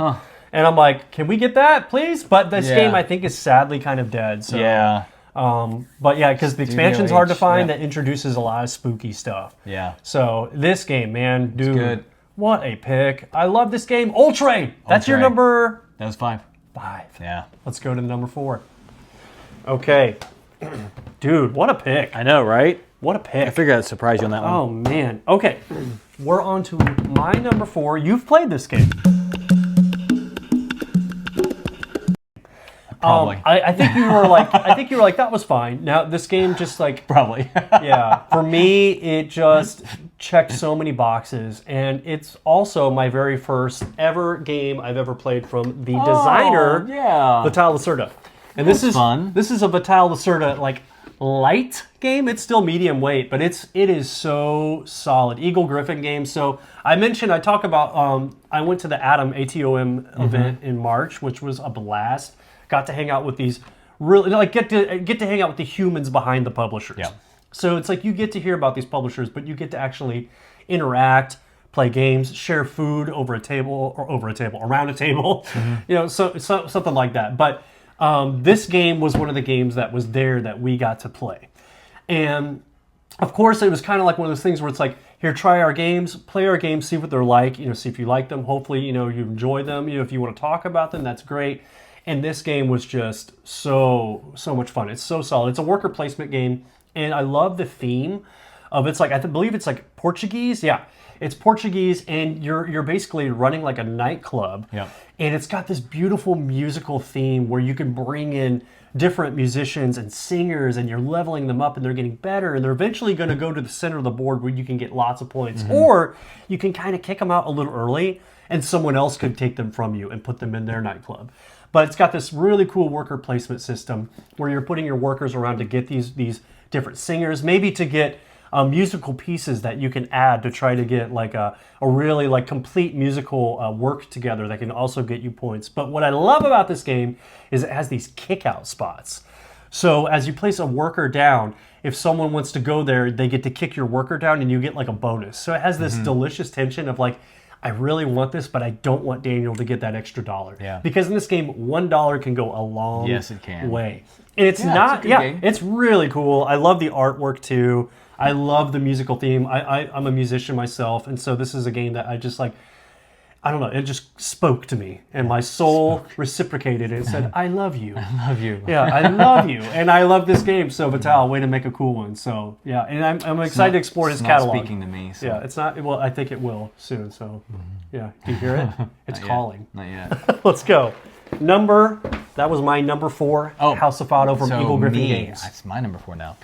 And I'm like, can we get that, please? But this game, I think, is sadly kind of dead. So. Yeah. But yeah, because the expansion's hard to find. yeah. That introduces a lot of spooky stuff. Yeah. So this game, man, dude, good. what a pick! I love this game. Ultra. That's your Ultra. number That was 5. 5. Yeah. Let's go to the number 4. Okay, dude, what a pick! I know, right? What a pick! I figured I'd surprise you on that one. Oh man. Okay, we're on to my number 4. You've played this game. Probably. I think you were like, that was fine. Now this game just like, Probably. yeah, for me it just checked so many boxes, and it's also my very first ever game I've ever played from the designer, yeah. Vital Lacerda. And this is fun. This is a Vital Lacerda like light game. It's still medium weight, but it is so solid. Eagle Griffin game. So I talk about I went to the ATOM event in March, which was a blast. Got to hang out with these really get to hang out with the humans behind the publishers. Yeah. So it's like you get to hear about these publishers, but you get to actually interact, play games, share food around a table, so something like that. But this game was one of the games that was there that we got to play, and of course it was kind of like one of those things where it's like, here, try our games, play our games, see what they're like, see if you like them. Hopefully, you enjoy them. If you want to talk about them, that's great. And this game was just so much fun. It's so solid. It's a worker placement game, and I love the theme of it's like, I believe it's like Portuguese. Yeah, it's Portuguese, and you're basically running like a nightclub. Yeah. And it's got this beautiful musical theme where you can bring in different musicians and singers, and you're leveling them up, and they're getting better, and they're eventually going to go to the center of the board where you can get lots of points, or you can kind of kick them out a little early, and someone else could take them from you and put them in their nightclub. But it's got this really cool worker placement system where you're putting your workers around to get these different singers, maybe to get musical pieces that you can add to try to get like a really like complete musical work together that can also get you points. But what I love about this game is it has these kick out spots. So as you place a worker down, if someone wants to go there, they get to kick your worker down and you get like a bonus. So it has this delicious tension of like, I really want this, but I don't want Daniel to get that extra $1. Yeah. Because in this game, $1 can go a long Yes, it can. way. And it's it's a good game. it's really cool. I love the artwork too. I love the musical theme. I'm a musician myself, and so this is a game that I just like, I don't know, it just spoke to me, and my soul reciprocated and said, I love you. I love you. Yeah, I love you, and I love this game. So Vital, way to make a cool one. So yeah, and I'm excited to explore his It's catalog. not speaking to me. So. Yeah, it's not. Well, I think it will soon. So yeah, do you hear it? It's calling. Not yet. Let's go. That was my number 4. Oh, House of Fado from Eagle Griffin Games. That's my number 4 now.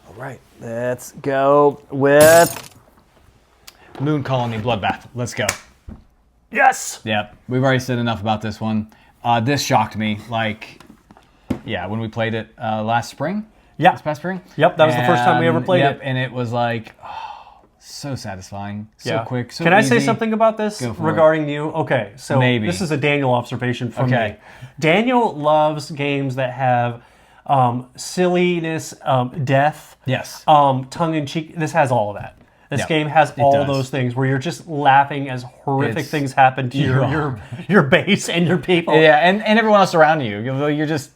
All right, let's go with Moon Colony Bloodbath. Let's go. yes. Yep, we've already said enough about this one. This shocked me. Like, yeah, when we played it last spring. Yeah. This past spring. Yep, that was the first time we ever played it. And it was like, so satisfying, so quick, so Can I say easy. something about this Go for regarding you? Okay, so Maybe. this is a Daniel observation from Okay. me. Daniel loves games that have silliness, death, Yes. tongue-in-cheek. This has all of that. This Yep, game has it all does. those things where you're just laughing as horrific It's- things happen to your base and your people. Yeah, and everyone else around you. You're just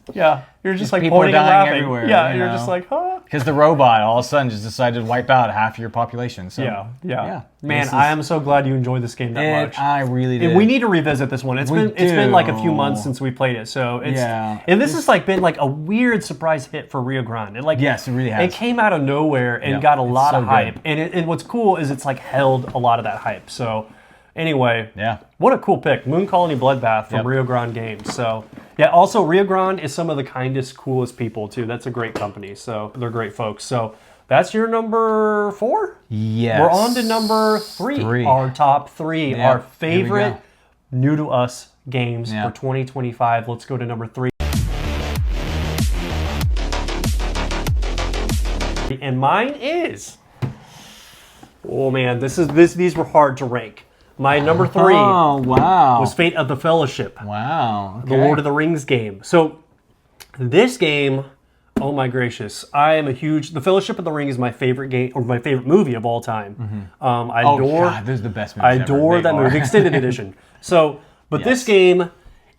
You're just like people are pointing and dying laughing. everywhere, Yeah, you you're know? just like, huh? because the robot all of a sudden just decided to wipe out half your population. So Yeah. Man, This is- I am so glad you enjoyed this game that much. I really did. And we need to revisit this one. It's We been like a few do. months since we played it, so it's Yeah. and this has like been like a weird surprise hit for Rio Grande. It, like Yes, it really has. It came out of nowhere and Yeah, got a it's lot so of good. hype. And what's cool is it's like held a lot of that hype. So anyway, Yeah. what a cool pick, Moon Colony Bloodbath from Yep. Rio Grande Games. So Yeah, also Rio Grande is some of the kindest, coolest people too. That's a great company. So they're great folks. So that's your number 4? Yes. We're on to number 3. Our top 3. Yeah, Our here we favorite go. new to us games Yeah. for 2025. Let's go to number 3. And mine is, oh man, these were hard to rank. My number 3 Oh, wow. was Fate of the Fellowship, Wow. the Lord of the Rings game. So this game, oh my gracious, The Fellowship of the Ring is my favorite game, or my favorite movie of all time. I adore, God, those are the best I movies ever. adore They that are. movie, extended edition. So, but this Yes. game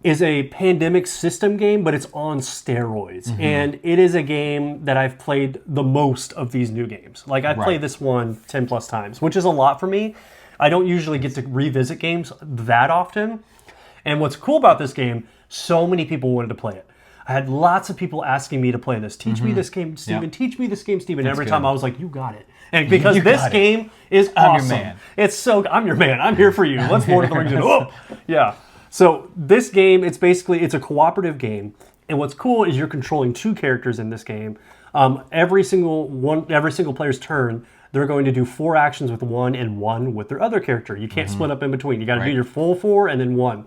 is a pandemic system game, but it's on steroids. And it is a game that I've played the most of these new games. Like, I've played this one 10 plus times, which is a lot for me. I don't usually get to revisit games that often. And what's cool about this game, so many people wanted to play it. I had lots of people asking me to play this. Teach me this game, Steven. Yep. Teach me this game, Steven. Every good. time I was like, you got it. And because this got it. game is I'm your awesome. man. It's so, I'm your man. I'm here for you. Let's Lord of the Rings. Oh, yeah. So this game, it's a cooperative game. And what's cool is you're controlling 2 characters in this game. Every single player's turn, they're going to do 4 actions with one and 1 with their other character. You can't split up in between. You got to do your full 4 and then 1.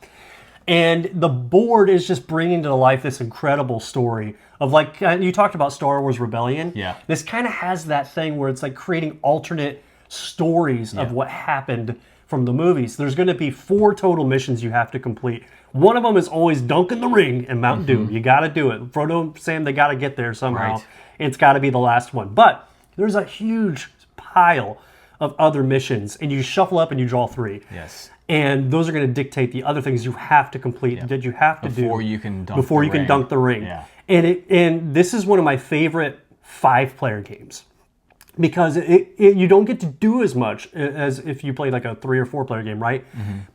And the board is just bringing to life this incredible story of, like, you talked about Star Wars Rebellion. Yeah. This kind of has that thing where it's like creating alternate stories of what happened from the movies. There's going to be 4 total missions you have to complete. One of them is always dunking the ring in Mount Doom. You got to do it. Frodo and Sam, they got to get there somehow. Right. It's got to be the last one. But there's a huge pile of other missions, and you shuffle up and you draw 3. Yes. And those are going to dictate the other things you have to complete, that you have to do Before you can dunk before the you can ring. dunk the ring. Yeah. And this is one of my favorite 5-player games because you don't get to do as much as if you play like a 3 or 4-player game, right?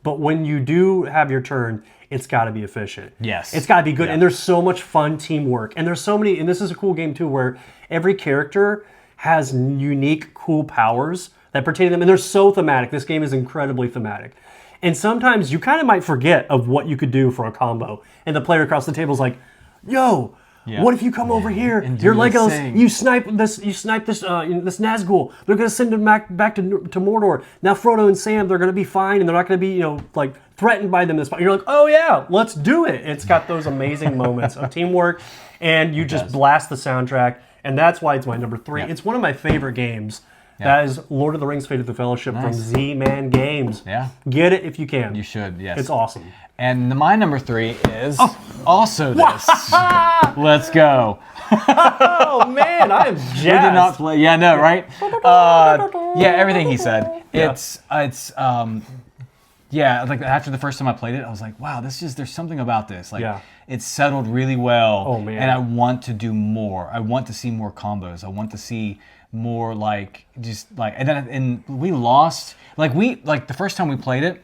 But when you do have your turn, it's got to be efficient. Yes. It's got to be good. Yeah. And there's so much fun teamwork. And there's so many, and this is a cool game too, where every character has unique, cool powers that pertain to them. And they're so thematic. This game is incredibly thematic. And sometimes you kind of might forget of what you could do for a combo. And the player across the table is like, yo, what if you come over here, and do your this Legos, thing. you snipe this this Nazgul. They're going to send him back to Mordor. Now Frodo and Sam, they're going to be fine, and they're not going to be, like, threatened by them this spot. You're like, oh yeah, let's do it. It's got those amazing moments of teamwork, and you just blast the soundtrack, and that's why it's my number 3. Yeah. It's one of my favorite games. That is Lord of the Rings: Fate of the Fellowship from Z-Man Games. Yeah. Get it if you can. You should, yes. It's awesome. And my number 3 is also this. Let's go. Oh man, I am jazzed. We did not play. Yeah, no, right? Yeah, everything he said. It's yeah, like after the first time I played it, I was like, wow, there's something about this. Like, it's settled really well. Oh, man. And I want to do more. I want to see more combos. I want to see more and we lost. Like the first time we played it,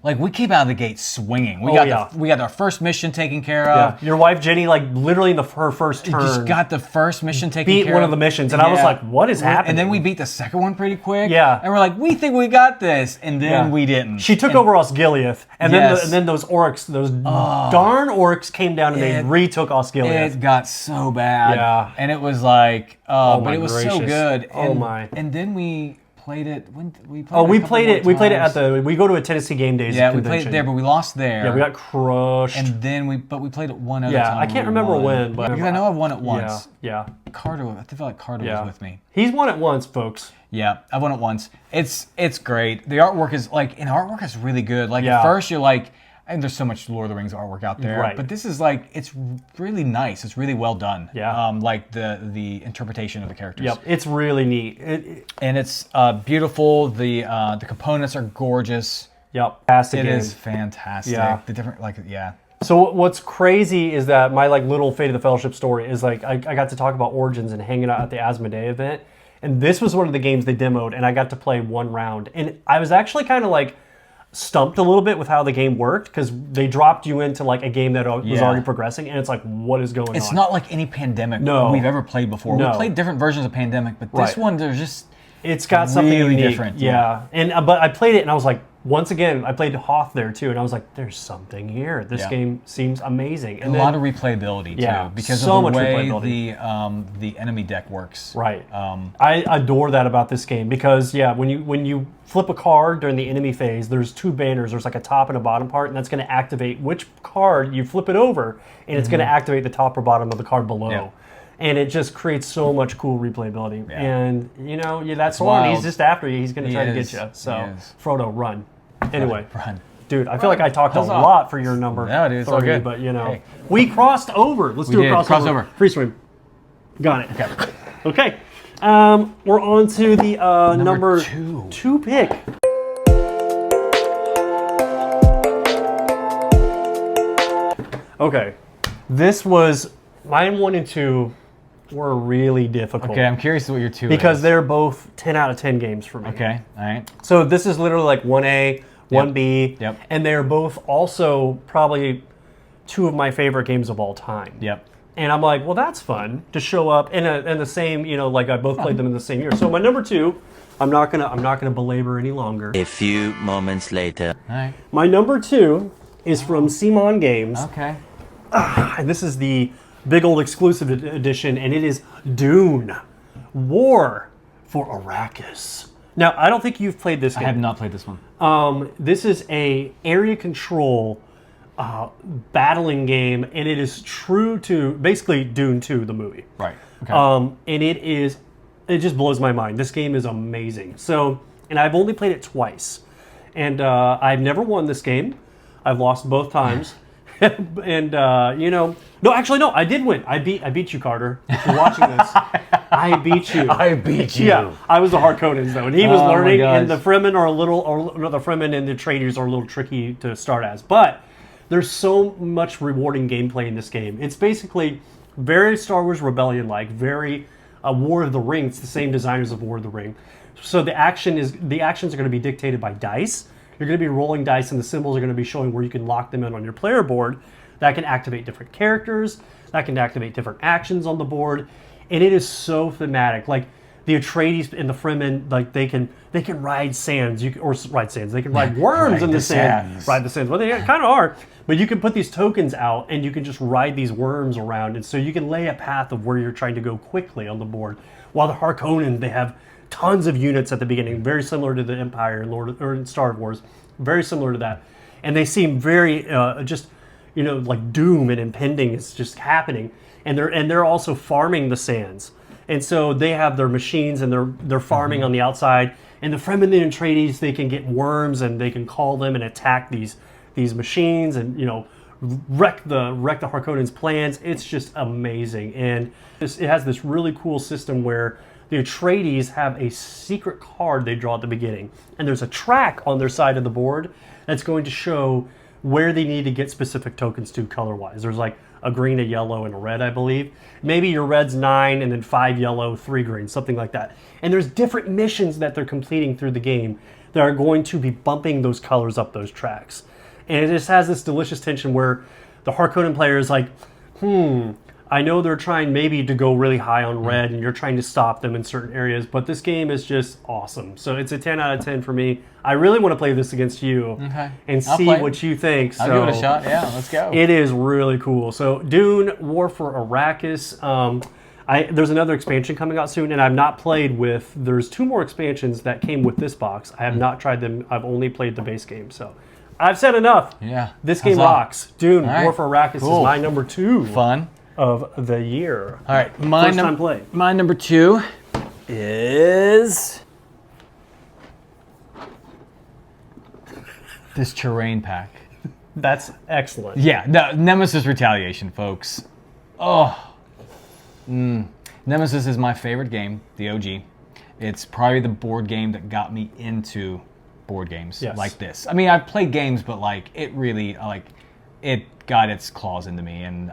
like we came out of the gate swinging. We got our first mission taken care of. Your wife Jenny, like literally in her first turn, Just got the first mission taken beat care one of of the missions, and I was like, "What is happening?" And then we beat the second one pretty quick. Yeah. And we're like, "We think we got this," and then we didn't. She took over Osgiliath, and Yes. then those orcs, those darn orcs, came down and they retook Osgiliath. It got so bad. Yeah. And it was like, but my it was so gracious. good. Oh, And, my. And then we played it. We played it. We played it at we go to a Tennessee Game Days. Yeah, we convention. played it there, but we lost there. Yeah, we got crushed. And then we played it one other yeah, time. I can't we remember won. when, but because I know I won it once. Yeah, Carter, I feel like Carter yeah. was with me. He's won it once, folks. Yeah, I won it once. It's great. The artwork is artwork is really good. Like Yeah. at first you're like, and there's so much Lord of the Rings artwork out there, Right. but this is like it's really nice. It's really well done. Yeah. Like the interpretation of the characters. Yep, it's really neat. And it's beautiful. The components are gorgeous. Yep, fantastic It game. is fantastic. Yeah. The different So what's crazy is that my like little Fate of the Fellowship story is like I got to talk about Origins and hanging out at the Asmodee event, and this was one of the games they demoed, and I got to play one round, and I was actually kind of like stumped a little bit with how the game worked because they dropped you into like a game that was Yeah. already progressing, and it's like, what is going on? It's not like any Pandemic No. we've ever played before. No. We played different versions of Pandemic, but this Right. one there's just It's got something really unique. different, Yeah. And but I played it and I was like, once again, I played Hoth there too, and I was like, "There's something here. This Yeah. game seems amazing." And a then, lot of replayability Yeah, too, because so of the much way replayability. the enemy deck works. right. I adore that about this game because when you flip a card during the enemy phase, there's two banners. There's like a top and a bottom part, and that's going to activate which card you flip it over, and it's going to activate the top or bottom of the card below. Yeah. And it just creates so much cool replayability. Yeah. And that's Sauron. wild. He's just after you. He's going to He try to is. get you. So He is. Frodo, run. Anyway. Run. Dude, I feel like I talked a Huzzah. lot for your number No, dude, it's all 3, good. but Hey. we crossed over. Let's do did. a crossover. Crossover. Free swim. Got it. Okay. We're on to the number 2 pick. Okay. This was mine 1 and 2 were really difficult. Okay, I'm curious what your 2 because is. they're both 10 out of 10 games for me. Okay, all right. So this is literally like 1A, 1B, Yep. and they're both also probably 2 of my favorite games of all time. Yep. And I'm like, well, that's fun to show up in the same, like I both played them in the same year. So my number 2, I'm not gonna belabor any longer. A few moments later. All right. My number 2 is from Simon Games, Okay. and this is the big old exclusive edition, and it is Dune: War for Arrakis. Now, I don't think you've played this I game. have not played this one. This is a area control battling game, and it is true to basically Dune 2, the movie. Right. Okay. And it just blows my mind. This game is amazing. So, and I've only played it twice, and I've never won this game. I've lost both times. And no, actually no, I did win. I beat you, Carter. If you're watching this, I beat you. I beat you. Yeah, I was the Harkonnens though, and he was Oh my learning. gosh. And the Fremen are a little, or no, the Fremen and the Atreides are a little tricky to start as. But there's so much rewarding gameplay in this game. It's basically very Star Wars Rebellion-like, very War of the Ring. It's the same designers of War of the Ring. So the actions are going to be dictated by dice. You're going to be rolling dice, and the symbols are going to be showing where you can lock them in on your player board. That can activate different characters. That can activate different actions on the board, and it is so thematic. Like the Atreides and the Fremen, like they can ride sands. Ride sands. They can ride worms Ride in the the sand. sands. Ride the sands. Well, they kind of are. But you can put these tokens out, and you can just ride these worms around, and so you can lay a path of where you're trying to go quickly on the board. While the Harkonnen, they have tons of units at the beginning, very similar to the Empire in Star Wars, very similar to that, and they seem very like doom and impending is just happening, and they're also farming the sands, and so they have their machines and they're farming on the outside, and the Fremen and Atreides, they can get worms and they can call them and attack these machines and wreck the Harkonnens' plans. It's just amazing, and it has this really cool system where the Atreides have a secret card they draw at the beginning, and there's a track on their side of the board that's going to show where they need to get specific tokens to color-wise. There's like a green, a yellow, and a red, I believe. Maybe your red's 9, and then 5 yellow, 3 green, something like that. And there's different missions that they're completing through the game that are going to be bumping those colors up those tracks. And it just has this delicious tension where the Harkonnen player is like, I know they're trying maybe to go really high on red, and you're trying to stop them in certain areas, but this game is just awesome. So it's a 10 out of 10 for me. I really want to play this against you and I'll see play it. what you think. I'll give it a shot. Yeah, let's go. It is really cool. So Dune: War for Arrakis. There's another expansion coming out soon, and I've not played with. There's 2 more expansions that came with this box. I have not tried them. I've only played the base game. So I've said enough. Yeah. This game Huzzah. rocks. Dune: All right. War for Arrakis Cool. is my number 2 Fun. of the year. All right. First time play. My number 2 is this terrain pack. That's excellent. Yeah, Nemesis Retaliation, folks. Nemesis is my favorite game, the OG. It's probably the board game that got me into board games like this. I mean, I've played games, but like it really, it got its claws into me, and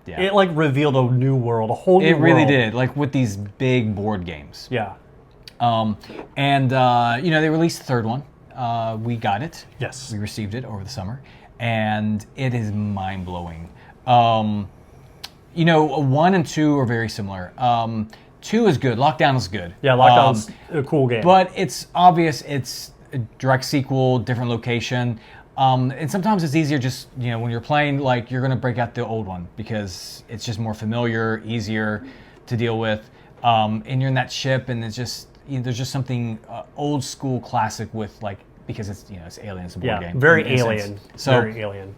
It like revealed a new world, a whole new world. It really did, like with these big board games. Yeah. They released the 3rd one. We got it. Yes. We received it over the summer, and it is mind-blowing. 1 and 2 are very similar. 2 is good. Lockdown is good. Yeah, Lockdown's a cool game. But it's obvious it's a direct sequel, different location. And sometimes it's easier just, when you're playing, like, you're going to break out the old one because it's just more familiar, easier to deal with. And you're in that ship, and it's just, there's just something old school classic with, like, because it's, it's Aliens, a board game. Very in a alien. sense. So, very alien.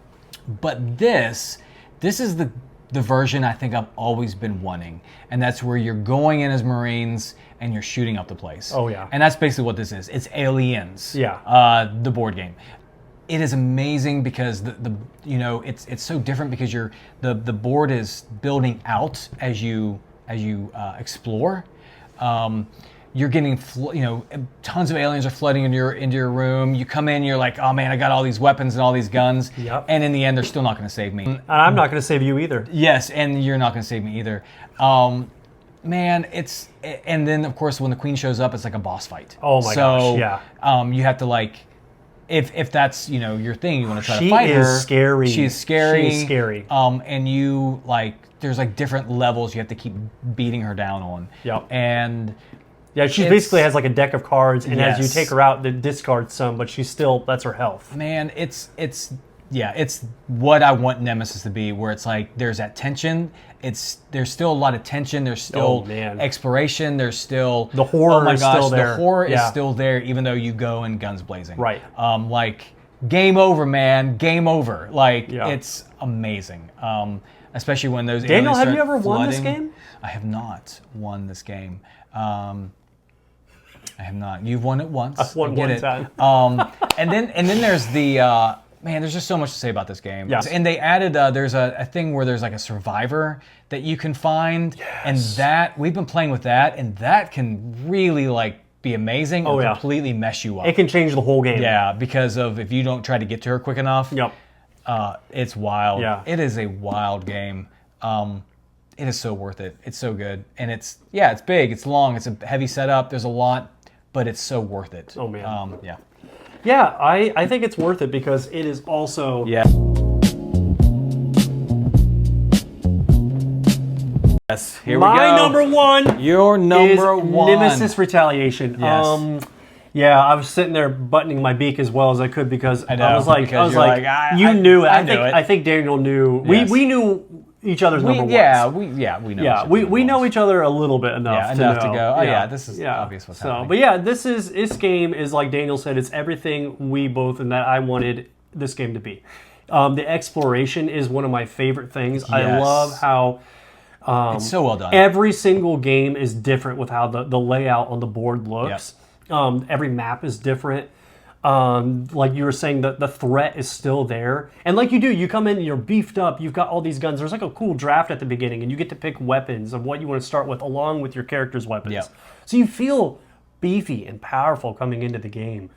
But this is the version I think I've always been wanting. And that's where you're going in as Marines and you're shooting up the place. Oh, yeah. And that's basically what this is. It's Aliens. Yeah. The board game. It is amazing because it's so different because the board is building out as you explore. You're getting tons of aliens are flooding into your room. You come in, you're like, oh man, I got all these weapons and all these guns. Yep. And in the end, they're still not going to save me. And I'm not going to save you either. Yes, and you're not going to save me either. Man, and then of course when the queen shows up, it's like a boss fight. Oh my gosh, yeah. You have to like. If that's your thing, you want to try She to fight her. is scary. She's scary. She's scary. And you there's like different levels you have to keep beating her down on. Yep. And yeah, she basically has like a deck of cards, and as you Yes. take her out, it discards some, but that's her health. man, it's what I want Nemesis to be, where it's like there's that tension. There's still a lot of tension. There's still exploration. There's still The horror oh my is gosh, still there. The horror is Yeah. still there, even though you go and guns blazing. Right. Like game over, man. Game over. Like Yeah. it's amazing. Especially when those Daniel, aliens have start you ever won this flooding. game? I have not won this game. I have not. You've won it once. I've won I get one it. time. And then there's the man. There's just so much to say about this game. Yes. And they added there's a thing where there's like a survivor that you can find, and that we've been playing with that, and that can really like be amazing and completely mess you up. It can change the whole game. Yeah, because of if you don't try to get to her quick enough. Yep. It's wild. Yeah. It is a wild game. It is so worth it. It's so good, and it's big, it's long, it's a heavy setup. There's a lot, but it's so worth it. Oh, man. Yeah. Yeah, I think it's worth it because it is also Yeah. Yes. Here we go. my number one. Your number one. Nemesis Retaliation. Yes. Yeah, I was sitting there buttoning my beak as well as I could because I, know, was like, because you I knew it. I knew it. I think Daniel knew. Yes. We knew each other's number ones. we know. Yeah, we know each other a little bit enough. enough to know. go. Oh yeah, this is obvious what's happening. But yeah, this game is like Daniel said. It's everything we both and that I wanted this game to be. The exploration is one of my favorite things. I Yes. love how. It's so well done. Every single game is different with how the layout on the board looks. Every map is different. Like you were saying, the threat is still there. And like you come in, you're beefed up, you've got all these guns. There's like a cool draft at the beginning, and you get to pick weapons of what you want to start with along with your character's weapons. Yep. So you feel beefy and powerful coming into the game.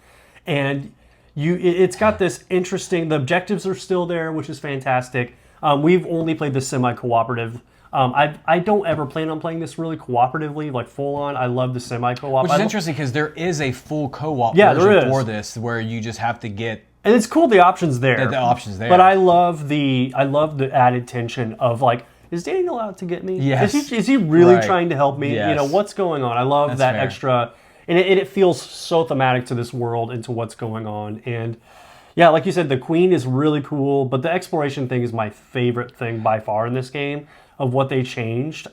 And it's got this interesting, the objectives are still there, which is fantastic. We've only played the semi-cooperative. I don't ever plan on playing this really cooperatively, like full on. I love the semi-co-op. Which is interesting because there is a full co-op there version is. for this where you just have to get. And it's cool the options there. The options there. But I love the added tension of like, is Daniel out to get me? Yes. Is he really Right. trying to help me? Yes. You know, what's going on? I love That's that fair. extra, and it feels so thematic to this world and to what's going on. And yeah, like you said, the queen is really cool, but the exploration thing is my favorite thing by far in this game of what they changed.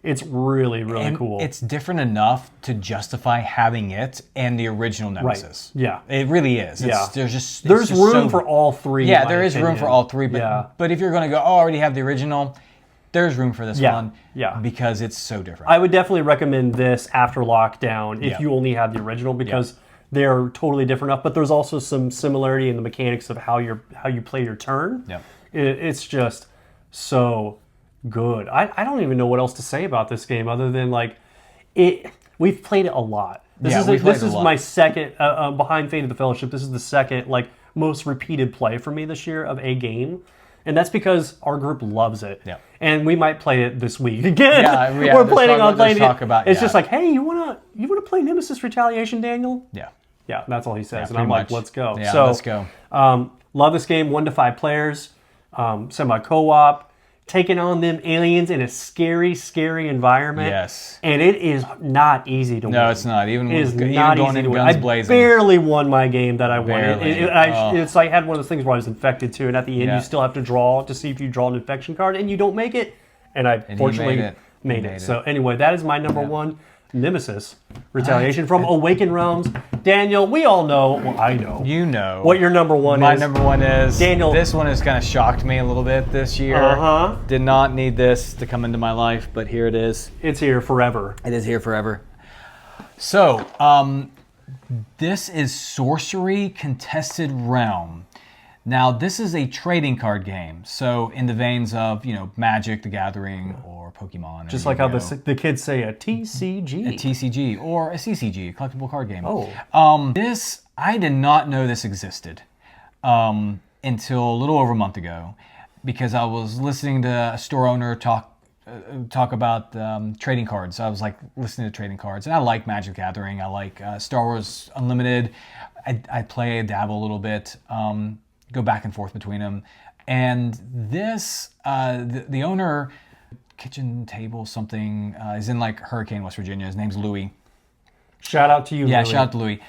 It's really, really And cool. it's different enough to justify having it and the original Nemesis. Yeah. It really is. Yeah. There's There's just room so- for all three. Yeah, in my there is room opinion. for all three. But yeah. but if you're going to go, I already have the original, there's room for this Yeah, one. yeah. Because it's so different. I would definitely recommend this after lockdown if Yeah. you only have the original because they're totally different enough. But there's also some similarity in the mechanics of how you play your turn. Yeah. It's just so good. I don't even know what else to say about this game other than like it. We've played it a lot. Yeah, we've played this it a is lot. my second behind Fate of the Fellowship. This is the second like most repeated play for me this year of a game. And that's because our group loves it. Yeah. And we might play it this week again. Yeah, We're planning on playing talk it. about It's yeah. just like, hey, you wanna play Nemesis Retaliation, Daniel? Yeah. Yeah, that's all he says. And pretty I'm like, much. let's go. Yeah, so, let's go. Love this game, 1 to 5 players, semi-co-op. taking on them aliens in a scary, scary environment. Yes. And it is not easy to win. No, it's not. Even It is even not going easy in to win. guns I blazing. barely won my game that I won. Barely. It's like I had one of those things where I was infected too, and at the end Yeah. you still have to draw to see if you draw an infection card, and you don't make it. And I he fortunately made it. He made made it. it. So anyway, that is my number one. Nemesis Retaliation from Awakened Realms. Daniel, we all know, well, I know, You know what your number one my is. number one is. Daniel. This one has kind of shocked me a little bit this year. Uh-huh. Did not need this to come into my life, but here it is. It's here forever. It is here forever. So, this is Sorcery Contested Realm. Now, this is a trading card game, so in the veins of, Magic the Gathering or Pokemon. Just like how the kids say a TCG. a TCG or a CCG, a collectible card game. Oh. This, I did not know this existed until a little over a month ago, because I was listening to a store owner talk about trading cards. I was like listening to trading cards, and I like Magic the Gathering. I like Star Wars Unlimited. I play, dabble a little bit, go back and forth between them. And this, the owner, kitchen table something, is in like Hurricane, West Virginia. His name's Louis. Shout out to you, Yeah, Louis. shout out to Louis.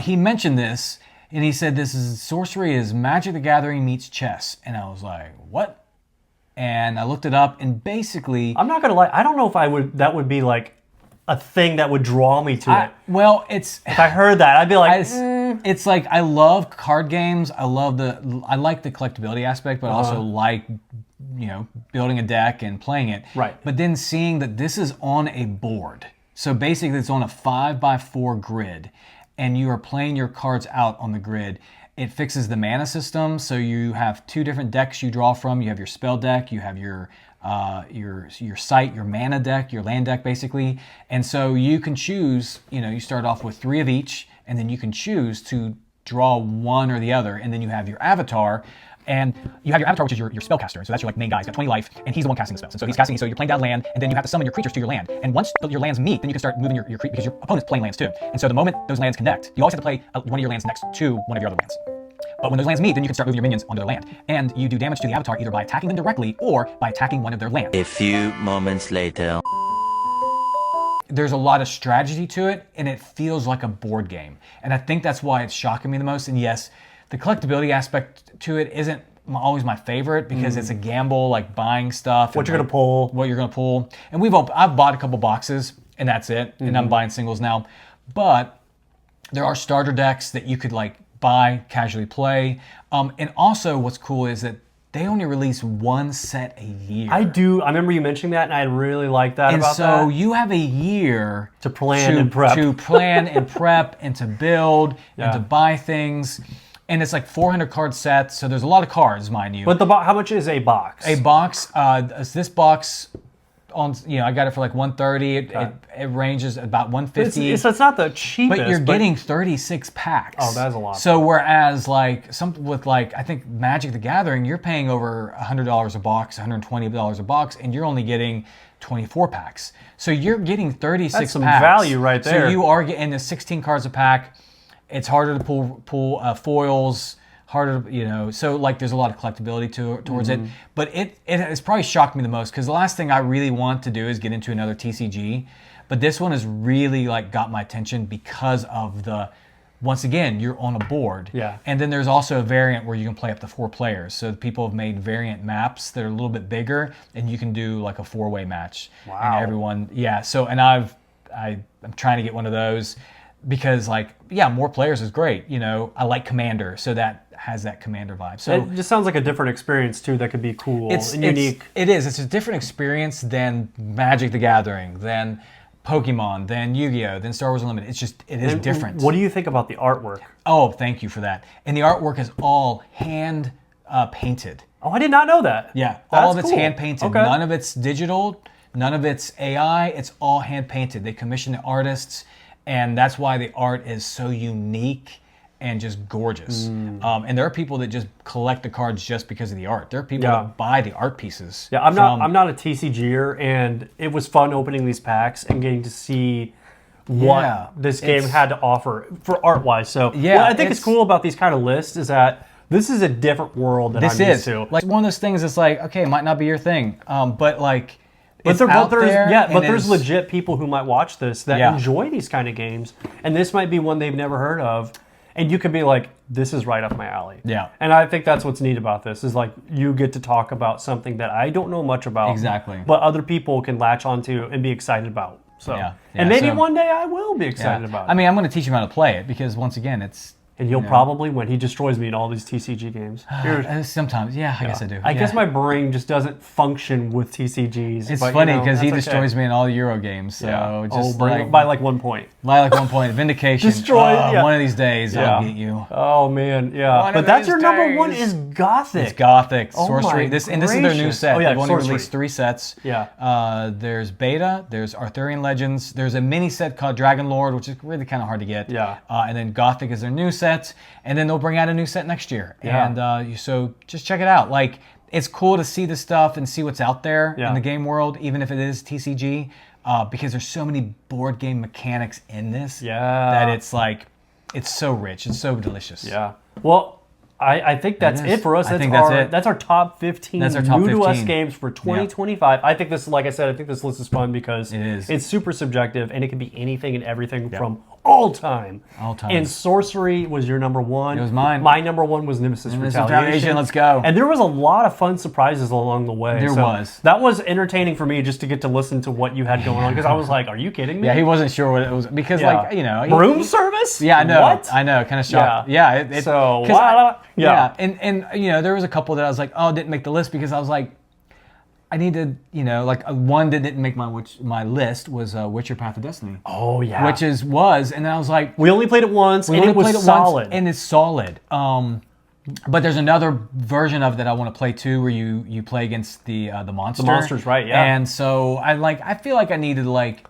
He mentioned this, and he said sorcery is Magic the Gathering meets chess. And I was like, what? And I looked it up, and basically, I'm not gonna lie. I don't know if that would be like a thing that would draw me to it. well, it's If I heard that, I'd be like, it's like I love card games. I like the collectability aspect, but I also like building a deck and playing it. Right. But then seeing that this is on a board, so basically it's on a 5x4 grid, and you are playing your cards out on the grid. It fixes the mana system, so you have two different decks you draw from. You have your spell deck, you have your site, your mana deck, your land deck, basically. And so you can choose. You start off with 3 of each, and then you can choose to draw one or the other. And then you have your avatar. And you have your avatar, which is your spellcaster. So that's your main guy. He's got 20 life, and he's the one casting the spells. And so he's casting. So you're playing down land, and then you have to summon your creatures to your land. And once your lands meet, then you can start moving your creatures, because your opponent's playing lands too. And so the moment those lands connect, you always have to play one of your lands next to one of your other lands. But when those lands meet, then you can start moving your minions onto their land. And you do damage to the avatar either by attacking them directly or by attacking one of their lands. A few moments later. There's a lot of strategy to it, and it feels like a board game. And I think that's why it's shocking me the most. And yes, the collectability aspect to it isn't always my favorite, because it's a gamble, like buying stuff. what you're gonna pull. What you're going to pull. And I've bought a couple boxes, and that's it. And I'm buying singles now. But there are starter decks that you could buy, casually play. And also what's cool is that they only release one set a year. I remember you mentioning that, and I really like that And about so that. you have a year To plan and prep. To plan and prep, and to build, and to buy things. And it's like 400 card sets, so there's a lot of cards, mind you. But how much is a box? A box, this box, I got it for like $130. It ranges about $150. It's not the cheapest. But you're getting 36 packs. Oh, that's a lot. So whereas I think Magic the Gathering, you're paying over $100 a box, $120 a box, and you're only getting 24 packs. So you're getting 36 That's some packs. value right there. So you are getting the 16 cards a pack. It's harder to pull foils. Harder, so there's a lot of collectability towards it. But it has probably shocked me the most, because the last thing I really want to do is get into another TCG. But this one has really got my attention because of once again, you're on a board. Yeah. And then there's also a variant where you can play up to 4 players. So people have made variant maps that are a little bit bigger, and you can do like a 4-way match. Wow. And everyone, so, and I'm trying to get one of those. Because more players is great. I like Commander, so that has that Commander vibe. So it just sounds like a different experience too. That could be cool and unique. It is. It's a different experience than Magic the Gathering, than Pokemon, than Yu-Gi-Oh, than Star Wars Unlimited. It is different. What do you think about the artwork? Oh, thank you for that. And the artwork is all hand painted. Oh, I did not know that. Yeah, That's all of it's cool. hand painted. Okay. None of it's digital. None of it's AI. It's all hand painted. They commission the artists. And that's why the art is so unique and just gorgeous. And there are people that just collect the cards just because of the art. There are people that buy the art pieces. Yeah, I'm not a TCGer, and it was fun opening these packs and getting to see what this game had to offer for art-wise. So Yeah, what I think is cool about these kind of lists is that This is a different world that I'm used to. like one of those things that's like, okay, it might not be your thing, but like it's But out there. but and there's it's- legit people who might watch this that Yeah. enjoy these kind of games, and this might be one they've never heard of, and you could be like, "This is right up my alley." Yeah. And I think that's what's neat about this is like you get to talk about something that I don't know much about, Exactly. but other people can latch onto and be excited about. So, Yeah. and Yeah, maybe so- one day I will be Yeah. excited about it. I mean, I'm going to teach him how to play it because once again, it's and you'll probably win. He destroys me in all these TCG games. sometimes, yeah, I guess I do. I guess Yeah. my brain just doesn't function with TCGs. It's but, you funny know, because he that's destroys okay. me in all the Euro games. So just bring like, it by like 1 point. by like 1 point, vindication. Destroy- yeah. One of these days, Yeah. I'll get you. Oh man, yeah. One But of that's these your number one days. is Gothic. It's Gothic, Oh Sorcery. my This is their new gracious. set. Oh, yeah, They've only Sorcery. released 3 sets. Yeah. There's Beta. There's Arthurian Legends. There's a mini set called Dragon Lord, which is really kind of hard to get. Yeah. And then Gothic is their new set, and then they'll bring out a new set next year. Yeah. And so just check it out. Like it's cool to see this stuff and see what's out there Yeah. in the game world, even if it is TCG, because there's so many board game mechanics in this. Yeah. That it's like it's so rich. It's so delicious. Yeah. Well, I think that's It is. it for us. I think that's our, it. That's our top 15 That's our top new to us 15. games for 2025. I think this, like I said, I think this list is fun because It is. it's super subjective and it can be anything and everything from all time. All time. And Sorcery was your number one. It was mine. My number one was Nemesis Nemesis Retaliation. Retaliation, let's go. And there was a lot of fun surprises along the way. There So was. That was entertaining for me just to get to listen to what you had going on because I was like, are you kidding me? Yeah, he wasn't sure what it was because, Yeah. like, you know, Room service? Yeah, I know. What? I know. Kind of shocked. Yeah. It, So, 'cause wow. yeah. And you know, there was a couple that I was like, oh, didn't make the list because I was like, I need to, you know, like one that didn't make my list was Witcher Path of Destiny, Oh, yeah. which and then I was like, we only played it once and only it was played it solid. once, and it's solid. But there's another version of that I want to play too, where you play against the monster. The monsters, right, yeah. And so I feel like I needed to like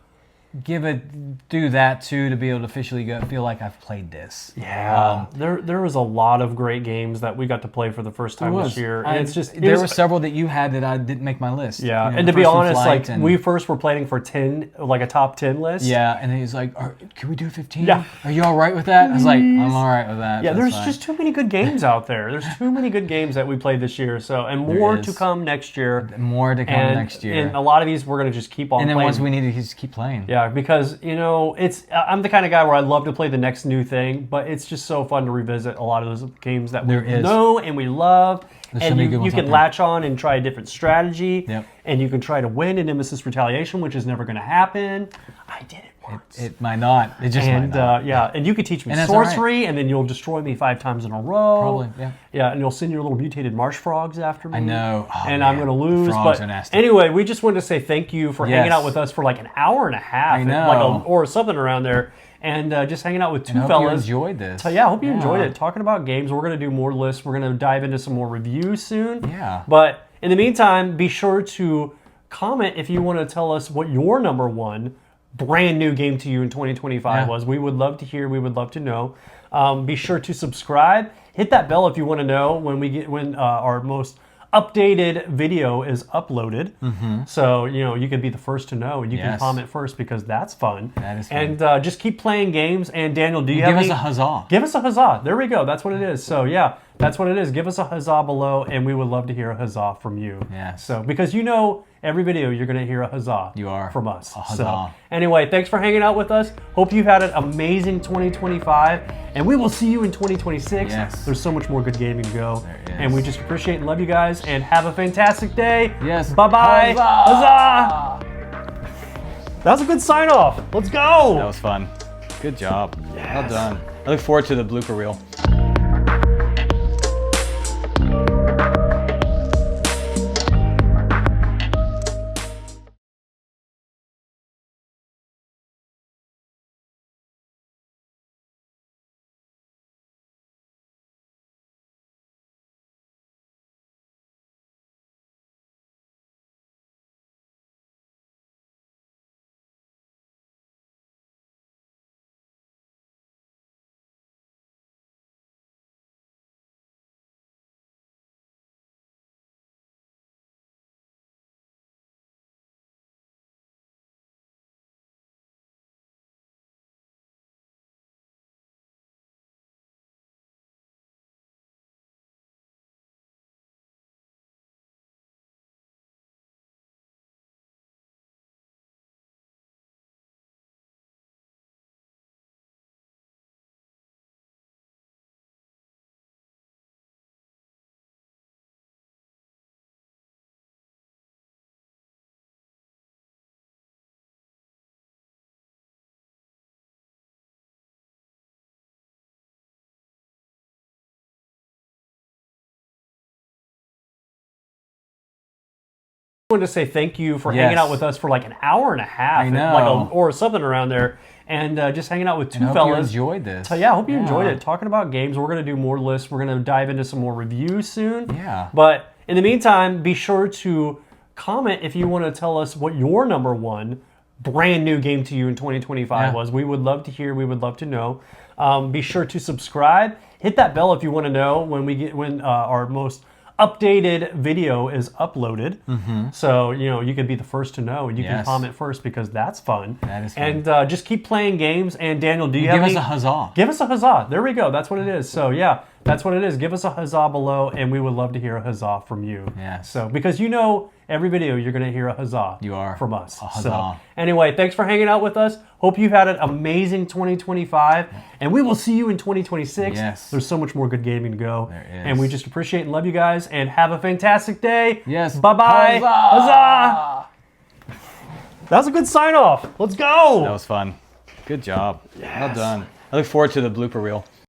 do that too to be able to officially feel like I've played this. Yeah, there was a lot of great games that we got to play for the first time this year, and it's just there were several that you had that I didn't make my list. yeah. You know, And the to be First in honest, Flight like we first were planning for 10, like a top 10 list. yeah, and then he's like, "Can we do 15? Yeah. Are you all right with that?" I was like, "I'm all right with that." Yeah, That's there's fine." just too many good games out there. There's too many good games that we played this year. So, and more to is. come next year. more to come And next year. And a lot of these we're gonna just keep on And then playing. once we need to just keep playing. Yeah, because I'm the kind of guy where I love to play the next new thing, but it's just so fun to revisit a lot of those games that we There is. know and we love. There's so And many you, good you ones can out there. latch on and try a different strategy. Yep. And you can try to win in Nemesis Retaliation, which is never going to happen. I did it once. It might not. It just and might not. yeah, and you could teach me And that's all right. sorcery, and then you'll destroy me 5 times in a row. Probably, yeah. Yeah, and you'll send your little mutated marsh frogs after me. I know. Oh, and I'm man. going to lose. Frogs But are nasty. anyway, we just wanted to say thank you for hanging Yes. out with us for like an hour and a half. I know. Like or something around there. And just hanging out with two I hope fellas. you enjoyed this. So, yeah, I hope you enjoyed Yeah. it. Talking about games, we're going to do more lists. We're going to dive into some more reviews soon. Yeah. But in the meantime, be sure to comment if you want to tell us what your number one brand new game to you in 2025 Yeah. was. We would love to hear. We would love to know. Be sure to subscribe. Hit that bell if you want to know when our most updated video is uploaded. So, you can be the first to know and you can Yes. comment first because that's fun. That is fun. And just keep playing games. And Daniel, do you have Give us any- a huzzah. Give us a huzzah. There we go. That's what it is. So yeah, that's what it is. Give us a huzzah below, and we would love to hear a huzzah from you. Yes. So because every video you're going to hear a huzzah. You are. from us. A huzzah. So anyway, thanks for hanging out with us. Hope you've had an amazing 2025, and we will see you in 2026. Yes. There's so much more good gaming to go, There is. and we just appreciate and love you guys. And have a fantastic day. Yes. Bye bye. Huzzah! That was a good sign off. Let's go. That was fun. Good job. Well Yes. done. I look forward to the blooper reel. wanted to say thank you for Yes. hanging out with us for like an hour and a half, I know. or something around there, and just hanging out with two I hope fellas. you enjoyed this. So yeah, I hope you enjoyed it. Talking about games, we're gonna do more lists. We're gonna dive into some more reviews soon. Yeah. But in the meantime, be sure to comment if you want to tell us what your number one brand new game to you in 2025 was. We would love to hear. We would love to know. Be sure to subscribe. Hit that bell if you want to know when our most updated video is uploaded. So you could be the first to know, and you can comment first because that's fun. That is fun. And just keep playing games. And Daniel, do you have Give us any? a huzzah. Give us a huzzah. There we go. That's what it is. So yeah, that's what it is. Give us a huzzah below, and we would love to hear a huzzah from you. Yes. So because every video you're going to hear a huzzah. You are. From us. A huzzah. So anyway, thanks for hanging out with us. Hope you've had an amazing 2025, and we will see you in 2026. Yes. There's so much more good gaming to go. There is. And we just appreciate and love you guys, and have a fantastic day. Yes. Bye-bye. Huzzah! Huzzah! That was a good sign off. Let's go. That was fun. Good job. Well done. I look forward to the blooper reel.